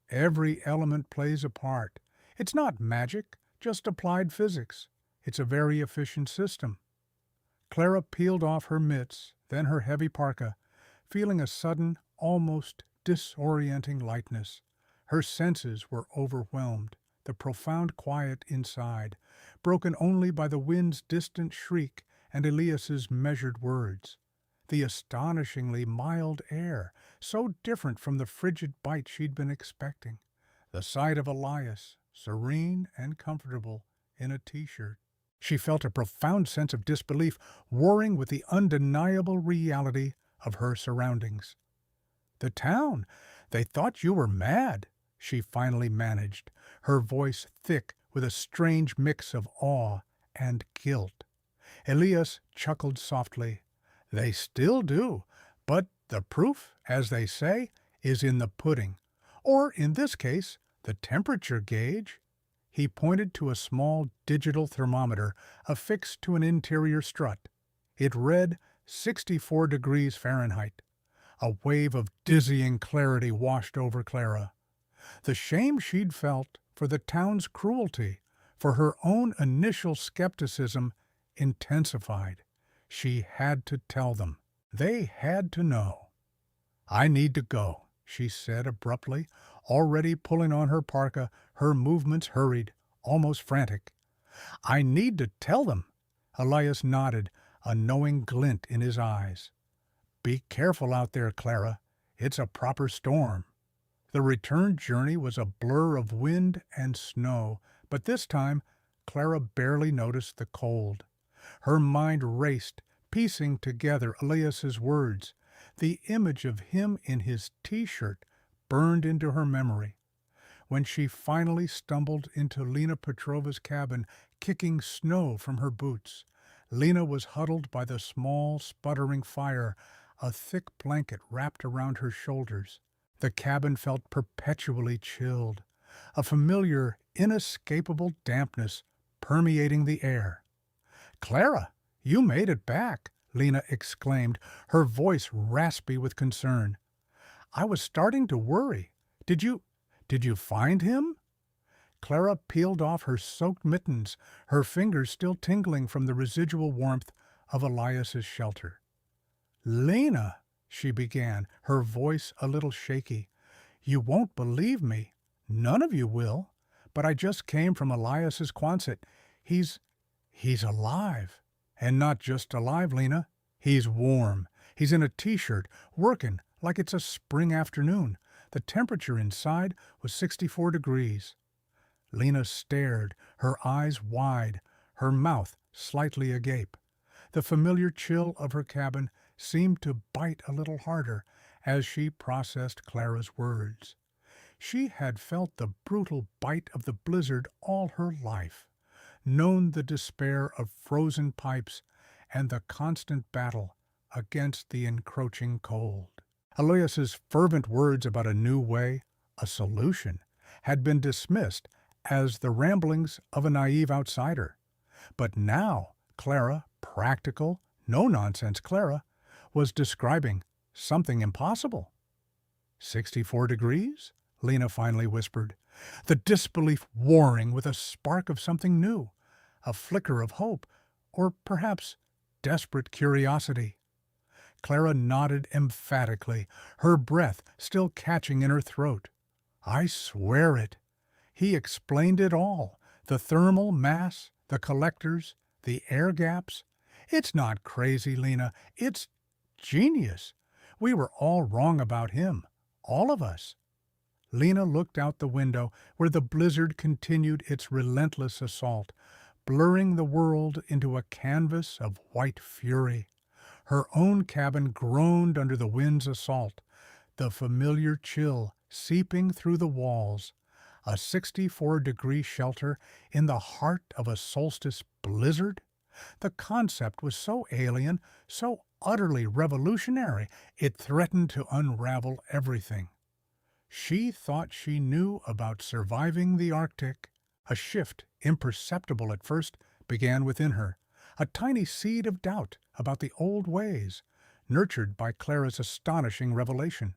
"Every element plays a part. It's not magic, just applied physics. It's a very efficient system." Clara peeled off her mitts, then her heavy parka, feeling a sudden, almost disorienting lightness. Her senses were overwhelmed, the profound quiet inside, broken only by the wind's distant shriek and Elias's measured words. The astonishingly mild air, so different from the frigid bite she'd been expecting. The sight of Elias, serene and comfortable, in a t-shirt. She felt a profound sense of disbelief warring with the undeniable reality of her surroundings. "The town, they thought you were mad," she finally managed, her voice thick with a strange mix of awe and guilt. Elias chuckled softly. "They still do, but the proof, as they say, is in the pudding. Or, in this case, the temperature gauge." He pointed to a small digital thermometer affixed to an interior strut. It read 64 degrees Fahrenheit. A wave of dizzying clarity washed over Clara. The shame she'd felt for the town's cruelty, for her own initial skepticism, intensified. She had to tell them. They had to know. "I need to go," she said abruptly, already pulling on her parka, her movements hurried, almost frantic. "I need to tell them." Elias nodded, a knowing glint in his eyes. "Be careful out there, Clara. It's a proper storm." The return journey was a blur of wind and snow, but this time Clara barely noticed the cold. Her mind raced, piecing together Elias's words. The image of him in his t-shirt burned into her memory. When she finally stumbled into Lena Petrova's cabin, kicking snow from her boots, Lena was huddled by the small, sputtering fire, a thick blanket wrapped around her shoulders. The cabin felt perpetually chilled, a familiar, inescapable dampness permeating the air. "Clara, you made it back," Lena exclaimed, her voice raspy with concern. "I was starting to worry. Did you find him?" Clara peeled off her soaked mittens, her fingers still tingling from the residual warmth of Elias's shelter. "Lena," she began, her voice a little shaky, "you won't believe me. None of you will. But I just came from Elias's Quonset. He's he's alive. And not just alive, Lena. He's warm. He's in a t-shirt, working like it's a spring afternoon. The temperature inside was 64 degrees. Lena stared, her eyes wide, her mouth slightly agape. The familiar chill of her cabin seemed to bite a little harder as she processed Clara's words. She had felt the brutal bite of the blizzard all her life, known the despair of frozen pipes and the constant battle against the encroaching cold. Elias's fervent words about a new way, a solution, had been dismissed as the ramblings of a naive outsider. But now Clara, practical, no-nonsense Clara, was describing something impossible. 64 degrees? Lena finally whispered, the disbelief warring with a spark of something new, a flicker of hope, or perhaps desperate curiosity. Clara nodded emphatically, her breath still catching in her throat. I swear it. He explained it all, the thermal mass, the collectors, the air gaps. It's not crazy, Lena. It's genius. We were all wrong about him, all of us. Lena looked out the window where the blizzard continued its relentless assault, blurring the world into a canvas of white fury. Her own cabin groaned under the wind's assault, the familiar chill seeping through the walls. A 64-degree shelter in the heart of a solstice blizzard? The concept was so alien, so utterly revolutionary, it threatened to unravel everything. She thought she knew about surviving the Arctic. A shift, imperceptible at first, began within her, a tiny seed of doubt about the old ways, nurtured by Clara's astonishing revelation.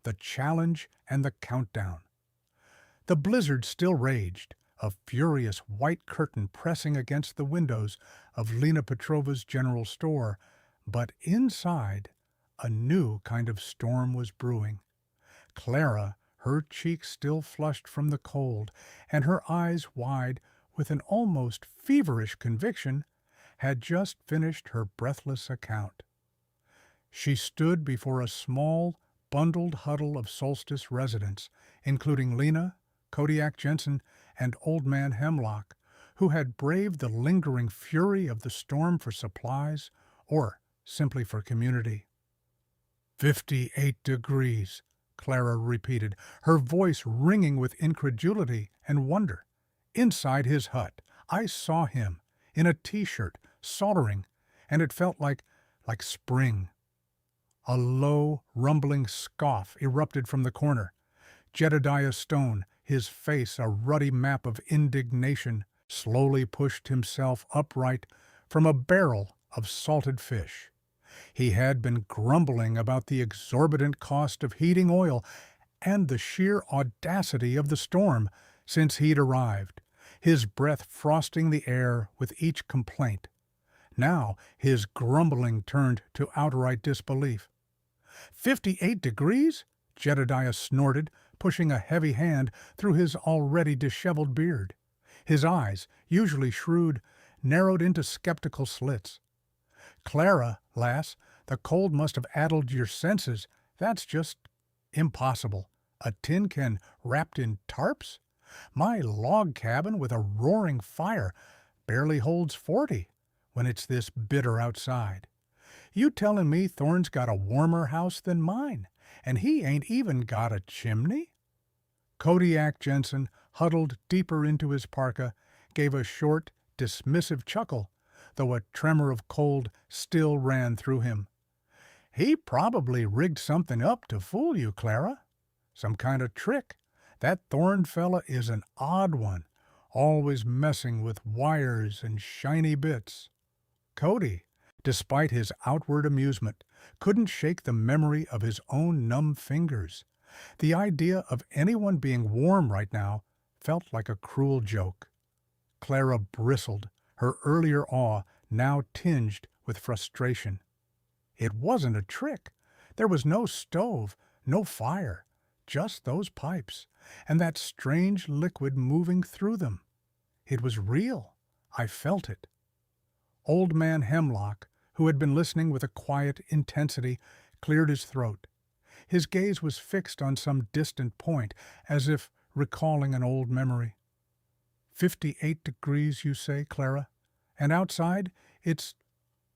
The challenge and the countdown. The blizzard still raged, a furious white curtain pressing against the windows of Lena Petrova's general store, but inside, a new kind of storm was brewing. Clara, her cheeks still flushed from the cold, and her eyes wide with an almost feverish conviction, had just finished her breathless account. She stood before a small, bundled huddle of Solstice residents, including Lena, Kodiak Jensen, and Old Man Hemlock, who had braved the lingering fury of the storm for supplies or simply for community. 58 degrees, Clara repeated, her voice ringing with incredulity and wonder. Inside his hut, I saw him, in a t-shirt, soldering, and it felt like spring. A low, rumbling scoff erupted from the corner. Jedediah Stone, his face a ruddy map of indignation, slowly pushed himself upright from a barrel of salted fish. He had been grumbling about the exorbitant cost of heating oil and the sheer audacity of the storm since he'd arrived, his breath frosting the air with each complaint. Now his grumbling turned to outright disbelief. 58 degrees? Jedediah snorted, pushing a heavy hand through his already disheveled beard. His eyes, usually shrewd, narrowed into skeptical slits. Clara, lass, the cold must have addled your senses. That's just impossible. A tin can wrapped in tarps? My log cabin with a roaring fire barely holds 40 when it's this bitter outside. You telling me Thorne's got a warmer house than mine, and he ain't even got a chimney? Kodiak Jensen, huddled deeper into his parka, gave a short, dismissive chuckle, though a tremor of cold still ran through him. He probably rigged something up to fool you, Clara. Some kind of trick. That Thorne fella is an odd one, always messing with wires and shiny bits. Cody, despite his outward amusement, couldn't shake the memory of his own numb fingers. The idea of anyone being warm right now felt like a cruel joke. Clara bristled, her earlier awe now tinged with frustration. It wasn't a trick. There was no stove, no fire, just those pipes, and that strange liquid moving through them. It was real. I felt it. Old Man Hemlock, who had been listening with a quiet intensity, cleared his throat. His gaze was fixed on some distant point, as if recalling an old memory. 58 degrees, you say, Clara? And outside, it's,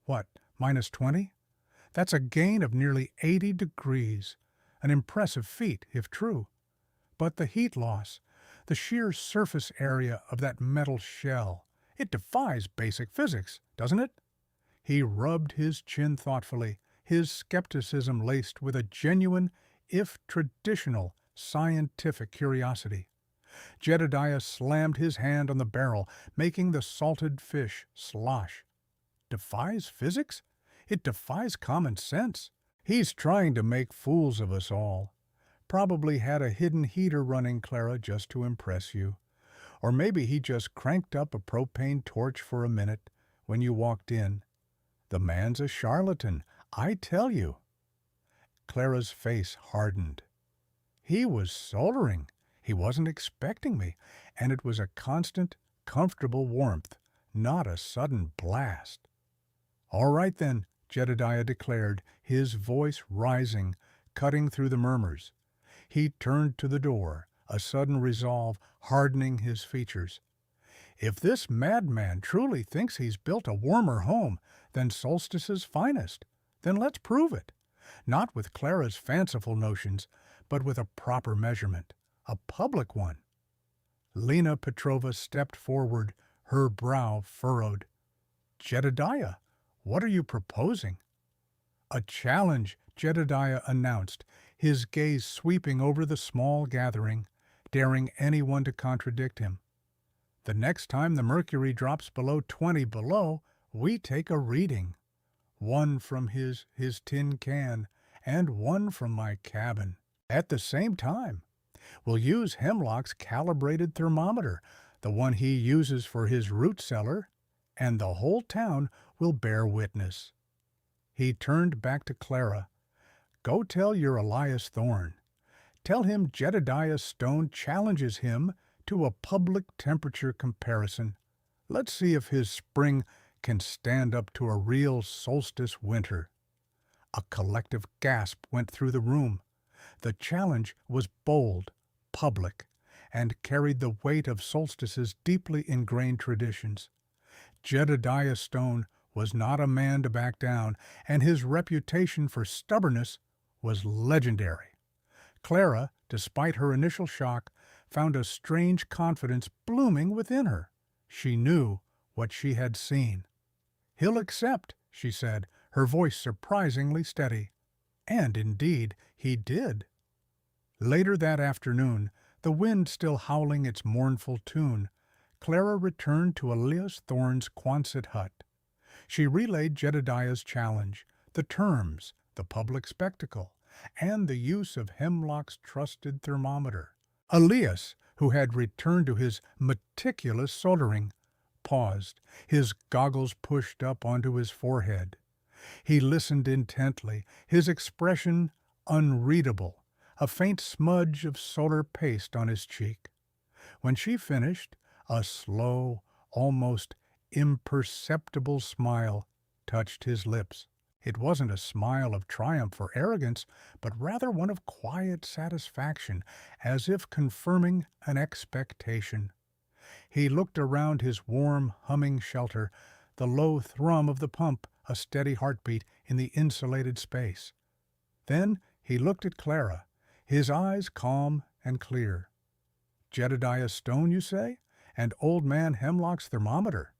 what, -20? That's a gain of nearly 80 degrees. An impressive feat, if true. But the heat loss, the sheer surface area of that metal shell, it defies basic physics, doesn't it? He rubbed his chin thoughtfully, his skepticism laced with a genuine, if traditional, scientific curiosity. Jedediah slammed his hand on the barrel, making the salted fish slosh. Defies physics? It defies common sense. He's trying to make fools of us all. Probably had a hidden heater running, Clara, just to impress you. Or maybe he just cranked up a propane torch for a minute when you walked in. The man's a charlatan, I tell you. Clara's face hardened. He was soldering. He wasn't expecting me, and it was a constant, comfortable warmth, not a sudden blast. All right then, Jedediah declared, his voice rising, cutting through the murmurs. He turned to the door, a sudden resolve hardening his features. If this madman truly thinks he's built a warmer home than Solstice's finest, then let's prove it. Not with Clara's fanciful notions, but with a proper measurement, a public one. Lena Petrova stepped forward, her brow furrowed. Jedediah, what are you proposing? A challenge, Jedediah announced, his gaze sweeping over the small gathering, daring anyone to contradict him. The next time the mercury drops below 20 below, we take a reading. One from his tin can, and one from my cabin. At the same time, we'll use Hemlock's calibrated thermometer, the one he uses for his root cellar, and the whole town will bear witness. He turned back to Clara. Go tell your Elias Thorne. Tell him Jedediah Stone challenges him to a public temperature comparison. Let's see if his spring can stand up to a real solstice winter. A collective gasp went through the room. The challenge was bold, public, and carried the weight of Solstice's deeply ingrained traditions. Jedediah Stone was not a man to back down, and his reputation for stubbornness was legendary. Clara, despite her initial shock, found a strange confidence blooming within her. She knew what she had seen. He'll accept, she said, her voice surprisingly steady. And indeed, he did. Later that afternoon, the wind still howling its mournful tune, Clara returned to Elias Thorne's Quonset hut. She relayed Jedediah's challenge, the terms, the public spectacle, and the use of Hemlock's trusted thermometer. Elias, who had returned to his meticulous soldering, paused, his goggles pushed up onto his forehead. He listened intently, his expression unreadable, a faint smudge of solar paste on his cheek. When she finished, a slow, almost imperceptible smile touched his lips. It wasn't a smile of triumph or arrogance, but rather one of quiet satisfaction, as if confirming an expectation. He looked around his warm, humming shelter, the low thrum of the pump a steady heartbeat in the insulated space. Then he looked at Clara, his eyes calm and clear. Jedediah Stone, you say? And Old Man Hemlock's thermometer?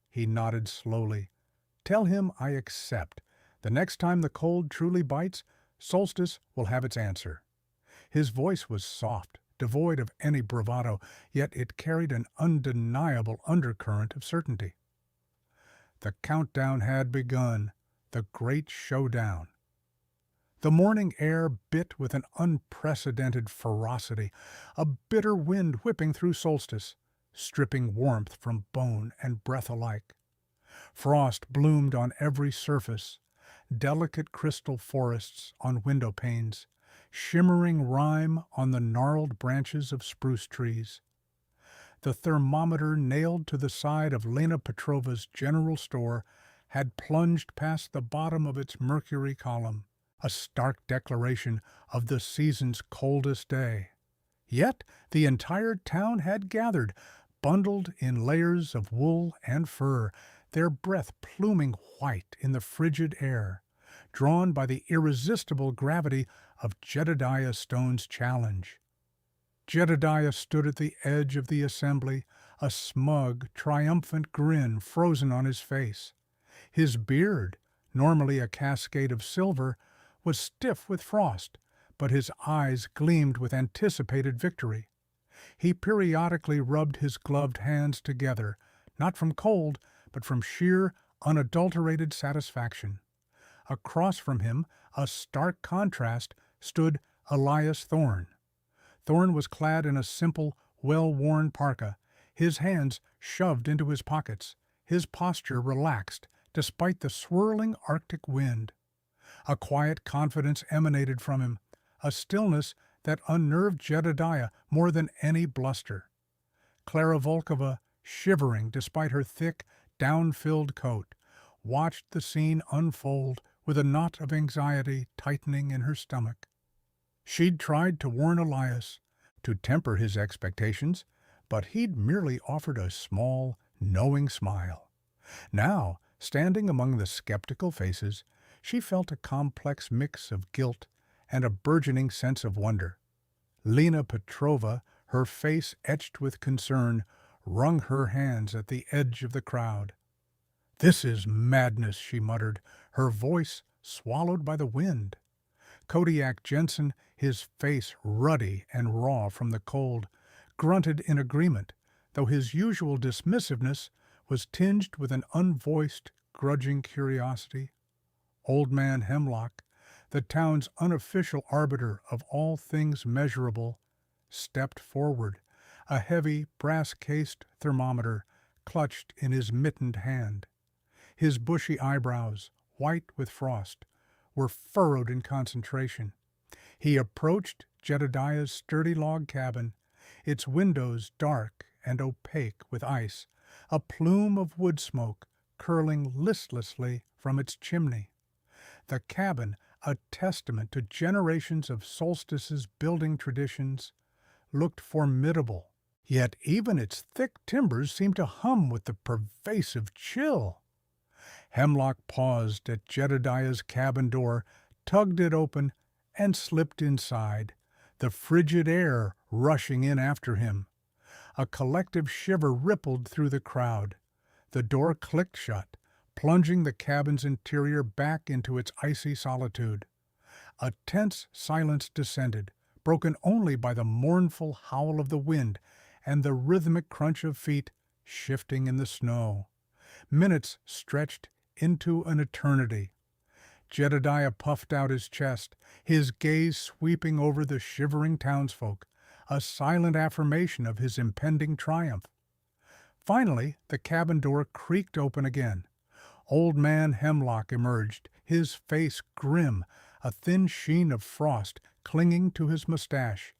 He nodded slowly. Tell him I accept. The next time the cold truly bites, Solstice will have its answer. His voice was soft, devoid of any bravado, yet it carried an undeniable undercurrent of certainty. The countdown had begun, the great showdown. The morning air bit with an unprecedented ferocity, a bitter wind whipping through Solstice, stripping warmth from bone and breath alike. Frost bloomed on every surface. delicate crystal forests on window panes, shimmering rime on the gnarled branches of spruce trees. The thermometer nailed to the side of Lena Petrova's general store had plunged past the bottom of its mercury column, a stark declaration of the season's coldest day. Yet the entire town had gathered, bundled in layers of wool and fur, their breath pluming white in the frigid air, drawn by the irresistible gravity of Jedediah Stone's challenge. Jedediah stood at the edge of the assembly, a smug, triumphant grin frozen on his face. His beard, normally a cascade of silver, was stiff with frost, but his eyes gleamed with anticipated victory. He periodically rubbed his gloved hands together, not from cold, but from sheer, unadulterated satisfaction. Across from him, a stark contrast, stood Elias Thorne. Thorne was clad in a simple, well-worn parka, his hands shoved into his pockets, his posture relaxed despite the swirling Arctic wind. A quiet confidence emanated from him, a stillness that unnerved Jedediah more than any bluster. Clara Volkova, shivering despite her thick, down-filled coat, watched the scene unfold with a knot of anxiety tightening in her stomach. She'd tried to warn Elias, to temper his expectations, but he'd merely offered a small, knowing smile. Now, standing among the skeptical faces, she felt a complex mix of guilt and a burgeoning sense of wonder. Lena Petrova, her face etched with concern, wrung her hands at the edge of the crowd. "This is madness," she muttered, her voice swallowed by the wind. Kodiak Jensen, his face ruddy and raw from the cold, grunted in agreement, though his usual dismissiveness was tinged with an unvoiced, grudging curiosity. Old Man Hemlock, the town's unofficial arbiter of all things measurable, stepped forward, a heavy, brass-cased thermometer clutched in his mittened hand. His bushy eyebrows, white with frost, were furrowed in concentration. He approached Jedediah's sturdy log cabin, its windows dark and opaque with ice, a plume of wood smoke curling listlessly from its chimney. The cabin, a testament to generations of Solstice's building traditions, looked formidable, yet even its thick timbers seemed to hum with the pervasive chill. Hemlock paused at Jedediah's cabin door, tugged it open, and slipped inside, the frigid air rushing in after him. A collective shiver rippled through the crowd. The door clicked shut, plunging the cabin's interior back into its icy solitude. A tense silence descended, broken only by the mournful howl of the wind and the rhythmic crunch of feet shifting in the snow. Minutes stretched into an eternity. Jedediah puffed out his chest, his gaze sweeping over the shivering townsfolk, a silent affirmation of his impending triumph. Finally, the cabin door creaked open again. Old Man Hemlock emerged, his face grim, a thin sheen of frost clinging to his mustache.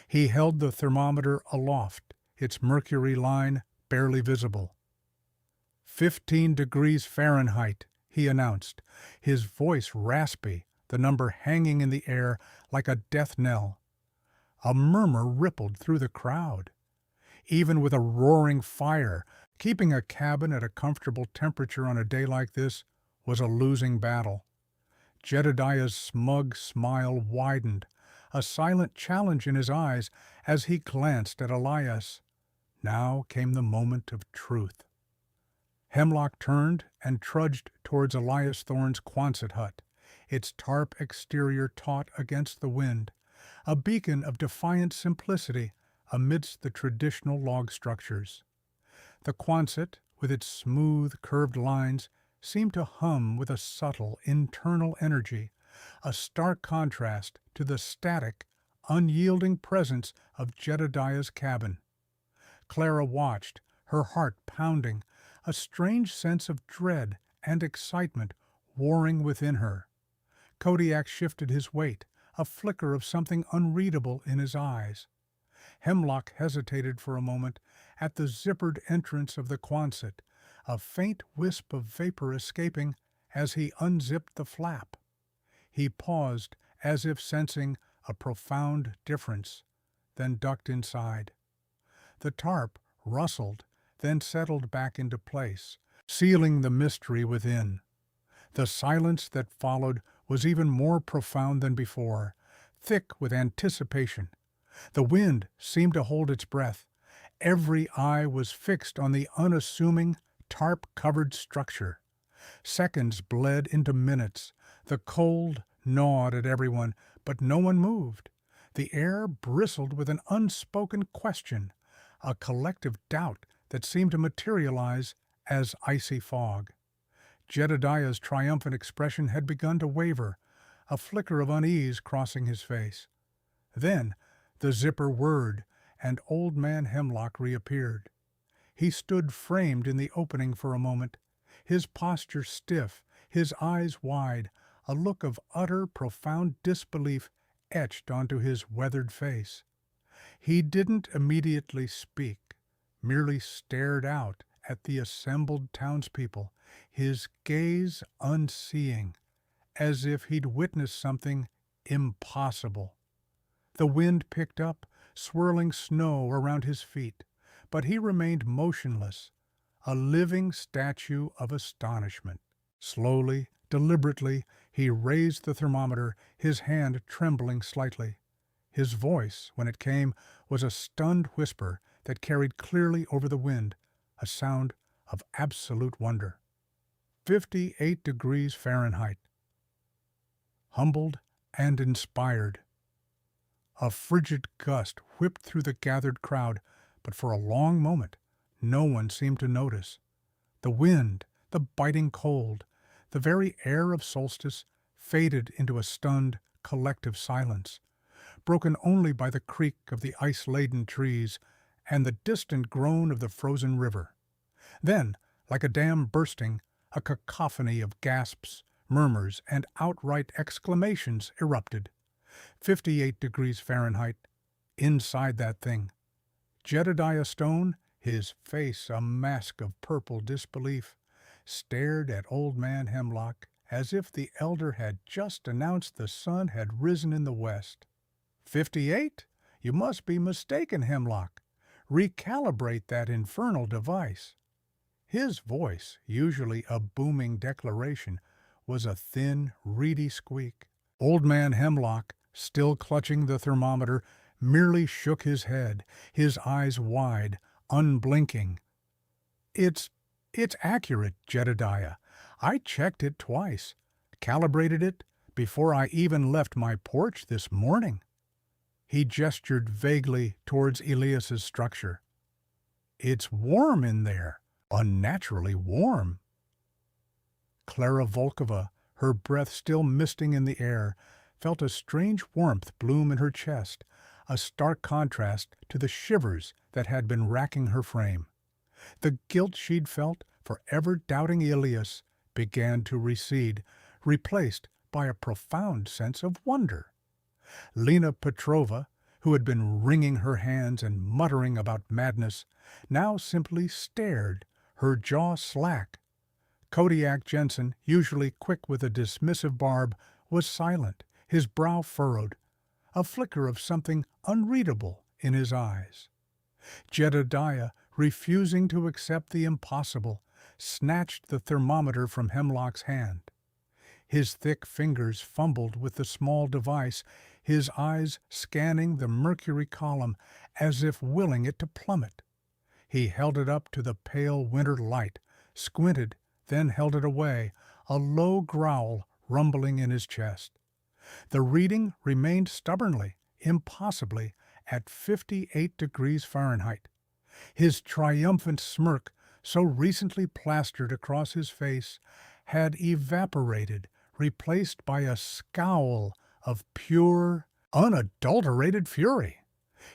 He held the thermometer aloft, its mercury line barely visible. 15 degrees Fahrenheit, he announced, his voice raspy, the number hanging in the air like a death knell. A murmur rippled through the crowd. Even with a roaring fire, keeping a cabin at a comfortable temperature on a day like this was a losing battle. Jedediah's smug smile widened, a silent challenge in his eyes as he glanced at Elias. Now came the moment of truth. Hemlock turned and trudged towards Elias Thorne's Quonset hut, its tarp exterior taut against the wind, a beacon of defiant simplicity amidst the traditional log structures. The Quonset, with its smooth, curved lines, seemed to hum with a subtle, internal energy, a stark contrast to the static, unyielding presence of Jedediah's cabin. Clara watched, her heart pounding, a strange sense of dread and excitement warring within her. Kodiak shifted his weight, a flicker of something unreadable in his eyes. Hemlock hesitated for a moment at the zippered entrance of the Quonset, a faint wisp of vapor escaping as he unzipped the flap. He paused as if sensing a profound difference, then ducked inside. The tarp rustled, then settled back into place, sealing the mystery within. The silence that followed was even more profound than before, thick with anticipation. The wind seemed to hold its breath. Every eye was fixed on the unassuming, tarp-covered structure. Seconds bled into minutes. The cold gnawed at everyone, but no one moved. The air bristled with an unspoken question, a collective doubt that seemed to materialize as icy fog. Jedediah's triumphant expression had begun to waver, a flicker of unease crossing his face. Then the zipper whirred, and Old Man Hemlock reappeared. He stood framed in the opening for a moment, his posture stiff, his eyes wide, a look of utter, profound disbelief etched onto his weathered face. He didn't immediately speak, merely stared out at the assembled townspeople, his gaze unseeing, as if he'd witnessed something impossible. The wind picked up, swirling snow around his feet, but he remained motionless, a living statue of astonishment. Slowly, deliberately, he raised the thermometer, his hand trembling slightly. His voice, when it came, was a stunned whisper that carried clearly over the wind, a sound of absolute wonder. 58 degrees Fahrenheit. Humbled and inspired. A frigid gust whipped through the gathered crowd, but for a long moment no one seemed to notice. The wind, the biting cold, the very air of solstice faded into a stunned, collective silence, broken only by the creak of the ice-laden trees and the distant groan of the frozen river. Then, like a dam bursting, a cacophony of gasps, murmurs, and outright exclamations erupted. 58 degrees Fahrenheit, inside that thing. Jedediah Stone, his face a mask of purple disbelief, stared at Old Man Hemlock as if the elder had just announced the sun had risen in the west. 58? You must be mistaken, Hemlock. Recalibrate that infernal device. His voice, usually a booming declaration, was a thin, reedy squeak. Old Man Hemlock, still clutching the thermometer, merely shook his head, his eyes wide, unblinking. It's accurate, Jedediah. I checked it twice, calibrated it before I even left my porch this morning. He gestured vaguely towards Elias's structure. It's warm in there, unnaturally warm. Clara Volkova, her breath still misting in the air, felt a strange warmth bloom in her chest, a stark contrast to the shivers that had been racking her frame. The guilt she'd felt for ever doubting Elias began to recede, replaced by a profound sense of wonder. Lena Petrova, who had been wringing her hands and muttering about madness, now simply stared, her jaw slack. Kodiak Jensen, usually quick with a dismissive barb, was silent, his brow furrowed, a flicker of something unreadable in his eyes. Jedediah, refusing to accept the impossible, snatched the thermometer from Hemlock's hand. His thick fingers fumbled with the small device, his eyes scanning the mercury column as if willing it to plummet. He held it up to the pale winter light, squinted, then held it away, a low growl rumbling in his chest. The reading remained stubbornly, impossibly, at 58 degrees Fahrenheit. His triumphant smirk, so recently plastered across his face, had evaporated, replaced by a scowl of pure, unadulterated fury.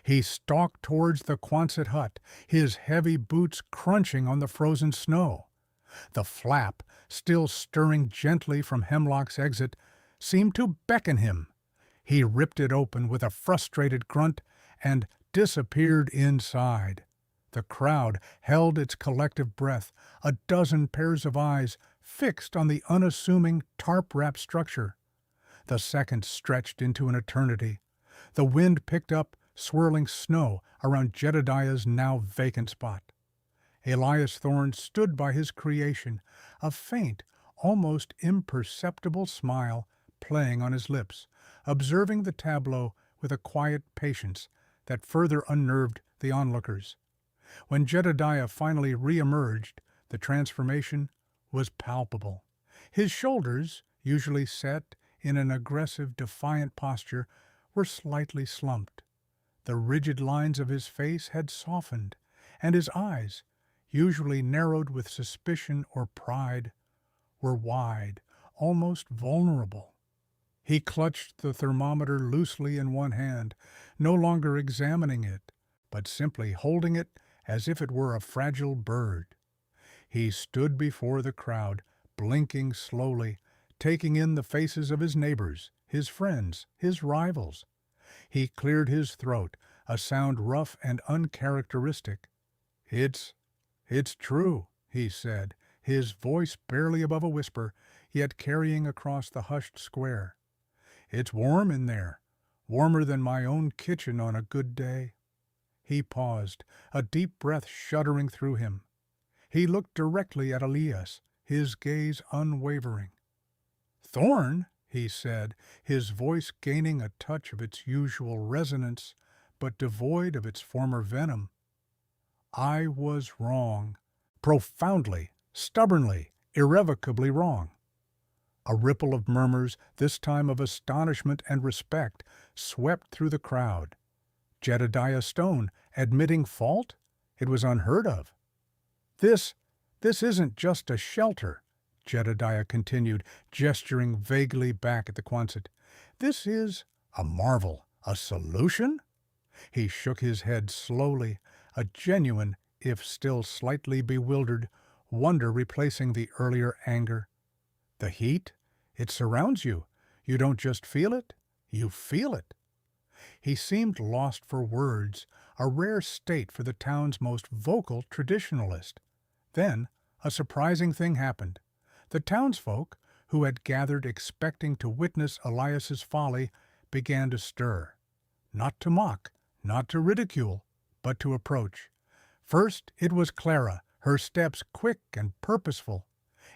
He stalked towards the Quonset hut, his heavy boots crunching on the frozen snow. The flap, still stirring gently from Hemlock's exit, seemed to beckon him. He ripped it open with a frustrated grunt and disappeared inside. The crowd held its collective breath, a dozen pairs of eyes fixed on the unassuming tarp-wrapped structure. The seconds stretched into an eternity. The wind picked up, swirling snow around Jedediah's now vacant spot. Elias Thorne stood by his creation, a faint, almost imperceptible smile playing on his lips, observing the tableau with a quiet patience that further unnerved the onlookers. When Jedediah finally re-emerged, the transformation was palpable. His shoulders, usually set in an aggressive, defiant posture, were slightly slumped. The rigid lines of his face had softened, and his eyes, usually narrowed with suspicion or pride, were wide, almost vulnerable. He clutched the thermometer loosely in one hand, no longer examining it, but simply holding it as if it were a fragile bird. He stood before the crowd, blinking slowly, taking in the faces of his neighbors, his friends, his rivals. He cleared his throat, a sound rough and uncharacteristic. It's true," he said, his voice barely above a whisper, yet carrying across the hushed square. "It's warm in there, warmer than my own kitchen on a good day." He paused, a deep breath shuddering through him. He looked directly at Elias, his gaze unwavering. "Thorne," he said, his voice gaining a touch of its usual resonance, but devoid of its former venom. "I was wrong. Profoundly, stubbornly, irrevocably wrong." A ripple of murmurs, this time of astonishment and respect, swept through the crowd. Jedediah Stone admitting fault? It was unheard of. This isn't just a shelter," Jedediah continued, gesturing vaguely back at the Quonset. "This is a marvel, a solution?" He shook his head slowly, a genuine, if still slightly bewildered, wonder replacing the earlier anger. "The heat? It surrounds you. You don't just feel it, you feel it." He seemed lost for words, a rare state for the town's most vocal traditionalist. Then a surprising thing happened. The townsfolk, who had gathered expecting to witness Elias's folly, began to stir. Not to mock, not to ridicule, but to approach. First it was Clara, her steps quick and purposeful.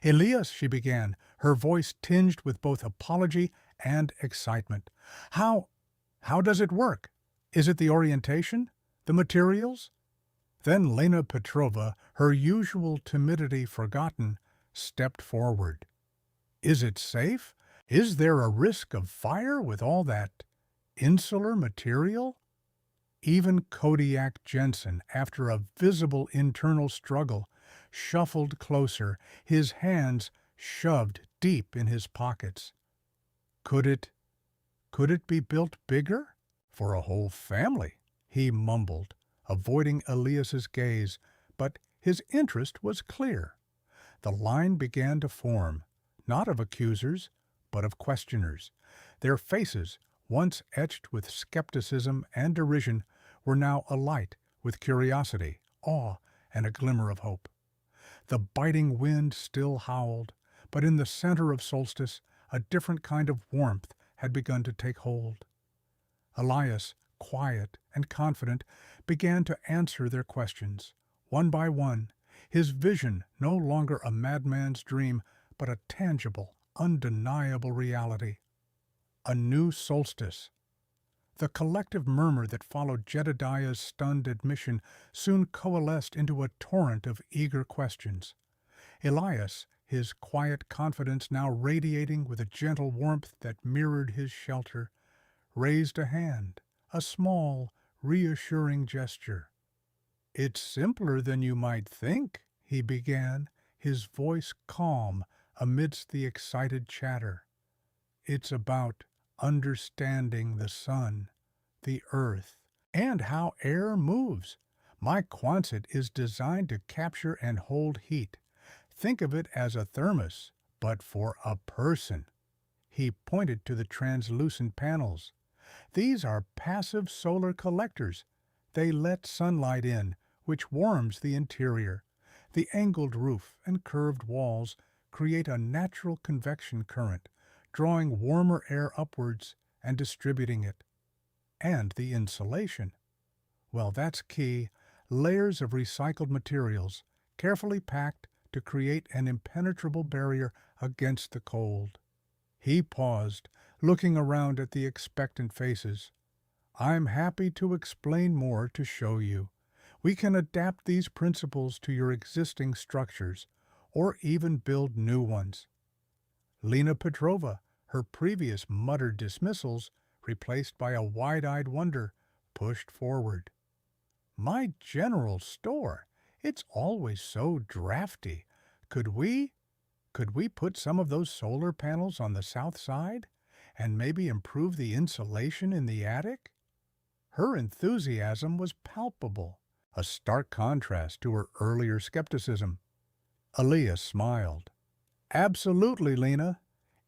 "Elias," she began, her voice tinged with both apology and excitement. How does it work? Is it the orientation? The materials?" Then Lena Petrova, her usual timidity forgotten, stepped forward. "Is it safe? Is there a risk of fire with all that insular material?" Even Kodiak Jensen, after a visible internal struggle, shuffled closer, his hands shoved deep in his pockets. Could it be built bigger? For a whole family, he mumbled, avoiding Elias's gaze, but his interest was clear. The line began to form, not of accusers, but of questioners. Their faces, once etched with skepticism and derision, were now alight with curiosity, awe, and a glimmer of hope. The biting wind still howled, but in the center of Solstice a different kind of warmth had begun to take hold. Elias, quiet and confident, began to answer their questions, one by one, his vision no longer a madman's dream, but a tangible, undeniable reality. A new solstice. The collective murmur that followed Jedediah's stunned admission soon coalesced into a torrent of eager questions. Elias, his quiet confidence now radiating with a gentle warmth that mirrored his shelter, raised a hand, a small, reassuring gesture. "It's simpler than you might think," he began, his voice calm amidst the excited chatter. "It's about understanding the sun, the earth, and how air moves. My Quonset is designed to capture and hold heat. Think of it as a thermos, but for a person. He pointed to the translucent panels. These are passive solar collectors. They let sunlight in, which warms the interior. The angled roof and curved walls create a natural convection current, drawing warmer air upwards and distributing it. And the insulation. Well, that's key. Layers of recycled materials, carefully packed to create an impenetrable barrier against the cold. He paused, looking around at the expectant faces. I'm happy to explain more to show you. We can adapt these principles to your existing structures, or even build new ones. Lena Petrova, her previous muttered dismissals replaced by a wide-eyed wonder, pushed forward. My general store, it's always so drafty. Could we put some of those solar panels on the south side and maybe improve the insulation in the attic? Her enthusiasm was palpable, a stark contrast to her earlier skepticism. Elias smiled. Absolutely, Lena.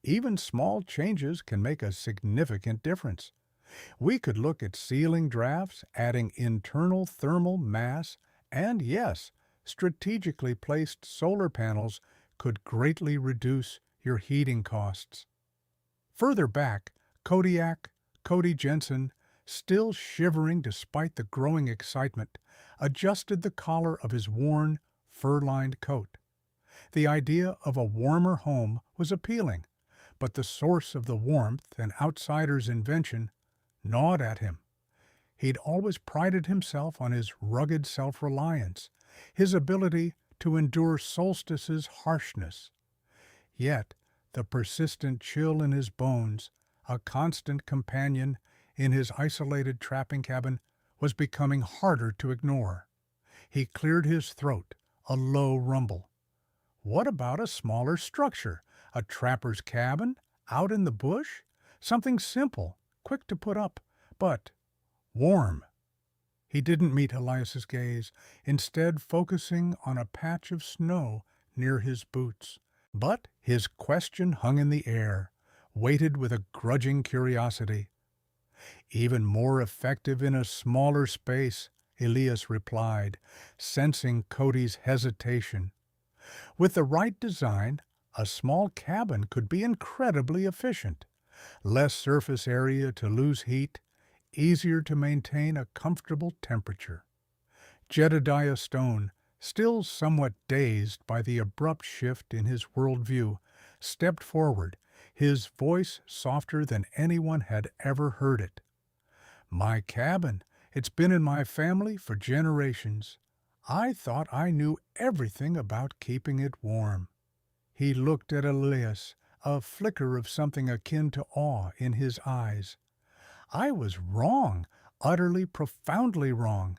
Even small changes can make a significant difference. We could look at ceiling drafts, adding internal thermal mass, and yes, strategically placed solar panels could greatly reduce your heating costs. Further back, Cody Jensen, still shivering despite the growing excitement, adjusted the collar of his worn, fur-lined coat. The idea of a warmer home was appealing, but the source of the warmth, an outsider's invention, gnawed at him. He'd always prided himself on his rugged self-reliance, his ability to endure solstice's harshness. Yet, the persistent chill in his bones, a constant companion in his isolated trapping cabin, was becoming harder to ignore. He cleared his throat, a low rumble. What about a smaller structure? A trapper's cabin? Out in the bush? Something simple, quick to put up, but warm. He didn't meet Elias's gaze, instead focusing on a patch of snow near his boots. But his question hung in the air, weighted with a grudging curiosity. Even more effective in a smaller space, Elias replied, sensing Cody's hesitation. With the right design, a small cabin could be incredibly efficient. Less surface area to lose heat, easier to maintain a comfortable temperature. Jedediah Stone, still somewhat dazed by the abrupt shift in his worldview, stepped forward, his voice softer than anyone had ever heard it. My cabin, it's been in my family for generations. I thought I knew everything about keeping it warm. He looked at Elias, a flicker of something akin to awe in his eyes. I was wrong, utterly, profoundly wrong.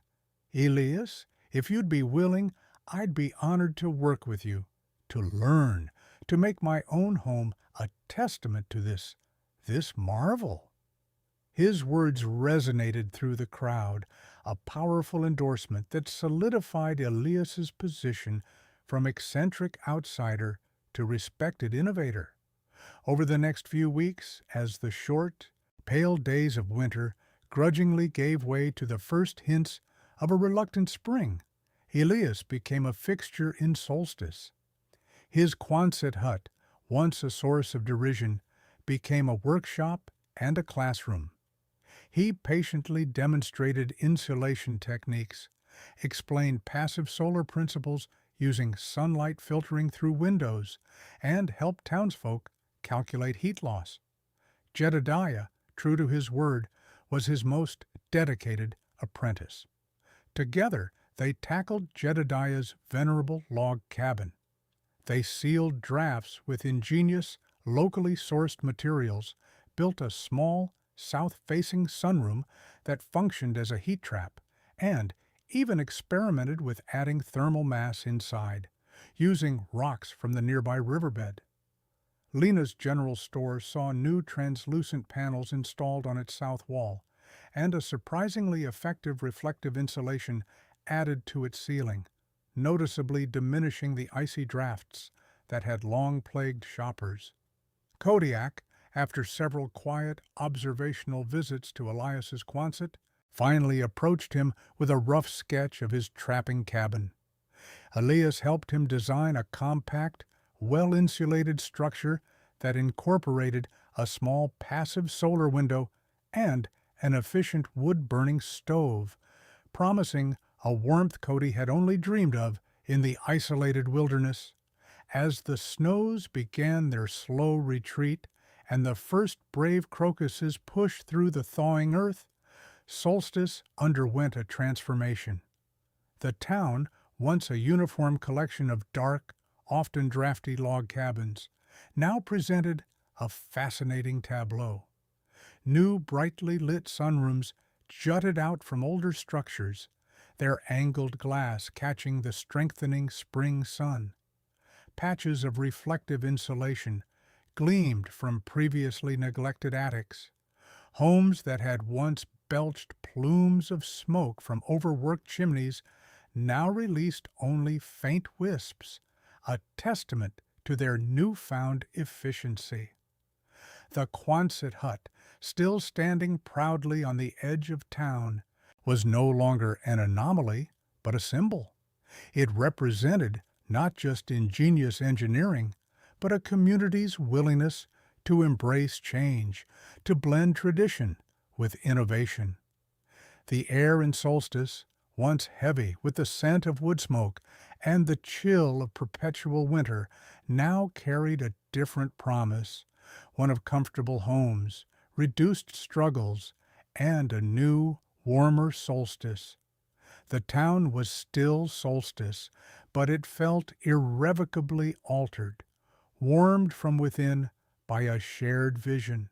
Elias, if you'd be willing, I'd be honored to work with you, to learn, to make my own home a testament to this marvel. His words resonated through the crowd, a powerful endorsement that solidified Elias's position from eccentric outsider to respected innovator. Over the next few weeks, as the short, pale days of winter grudgingly gave way to the first hints of a reluctant spring, Elias became a fixture in solstice. His Quonset hut, once a source of derision, became a workshop and a classroom. He patiently demonstrated insulation techniques, explained passive solar principles using sunlight filtering through windows, and helped townsfolk calculate heat loss. Jedediah, true to his word, was his most dedicated apprentice. Together, they tackled Jedediah's venerable log cabin. They sealed drafts with ingenious, locally sourced materials, built a small, south-facing sunroom that functioned as a heat trap, and even experimented with adding thermal mass inside, using rocks from the nearby riverbed. Lena's general store saw new translucent panels installed on its south wall, and a surprisingly effective reflective insulation added to its ceiling. noticeably diminishing the icy drafts that had long plagued shoppers. Kodiak, after several quiet, observational visits to Elias's Quonset, finally approached him with a rough sketch of his trapping cabin. Elias helped him design a compact, well-insulated structure that incorporated a small passive solar window and an efficient wood-burning stove, promising a warmth Cody had only dreamed of in the isolated wilderness. As the snows began their slow retreat and the first brave crocuses pushed through the thawing earth, Solstice underwent a transformation. The town, once a uniform collection of dark, often drafty log cabins, now presented a fascinating tableau. New brightly lit sunrooms jutted out from older structures, their angled glass catching the strengthening spring sun. Patches of reflective insulation gleamed from previously neglected attics. Homes that had once belched plumes of smoke from overworked chimneys now released only faint wisps, a testament to their newfound efficiency. The Quonset hut, still standing proudly on the edge of town, was no longer an anomaly, but a symbol. It represented not just ingenious engineering, but a community's willingness to embrace change, to blend tradition with innovation. The air in Solstice, once heavy with the scent of wood smoke and the chill of perpetual winter, now carried a different promise, one of comfortable homes, reduced struggles, and a new, warmer solstice. The town was still Solstice, but it felt irrevocably altered, warmed from within by a shared vision.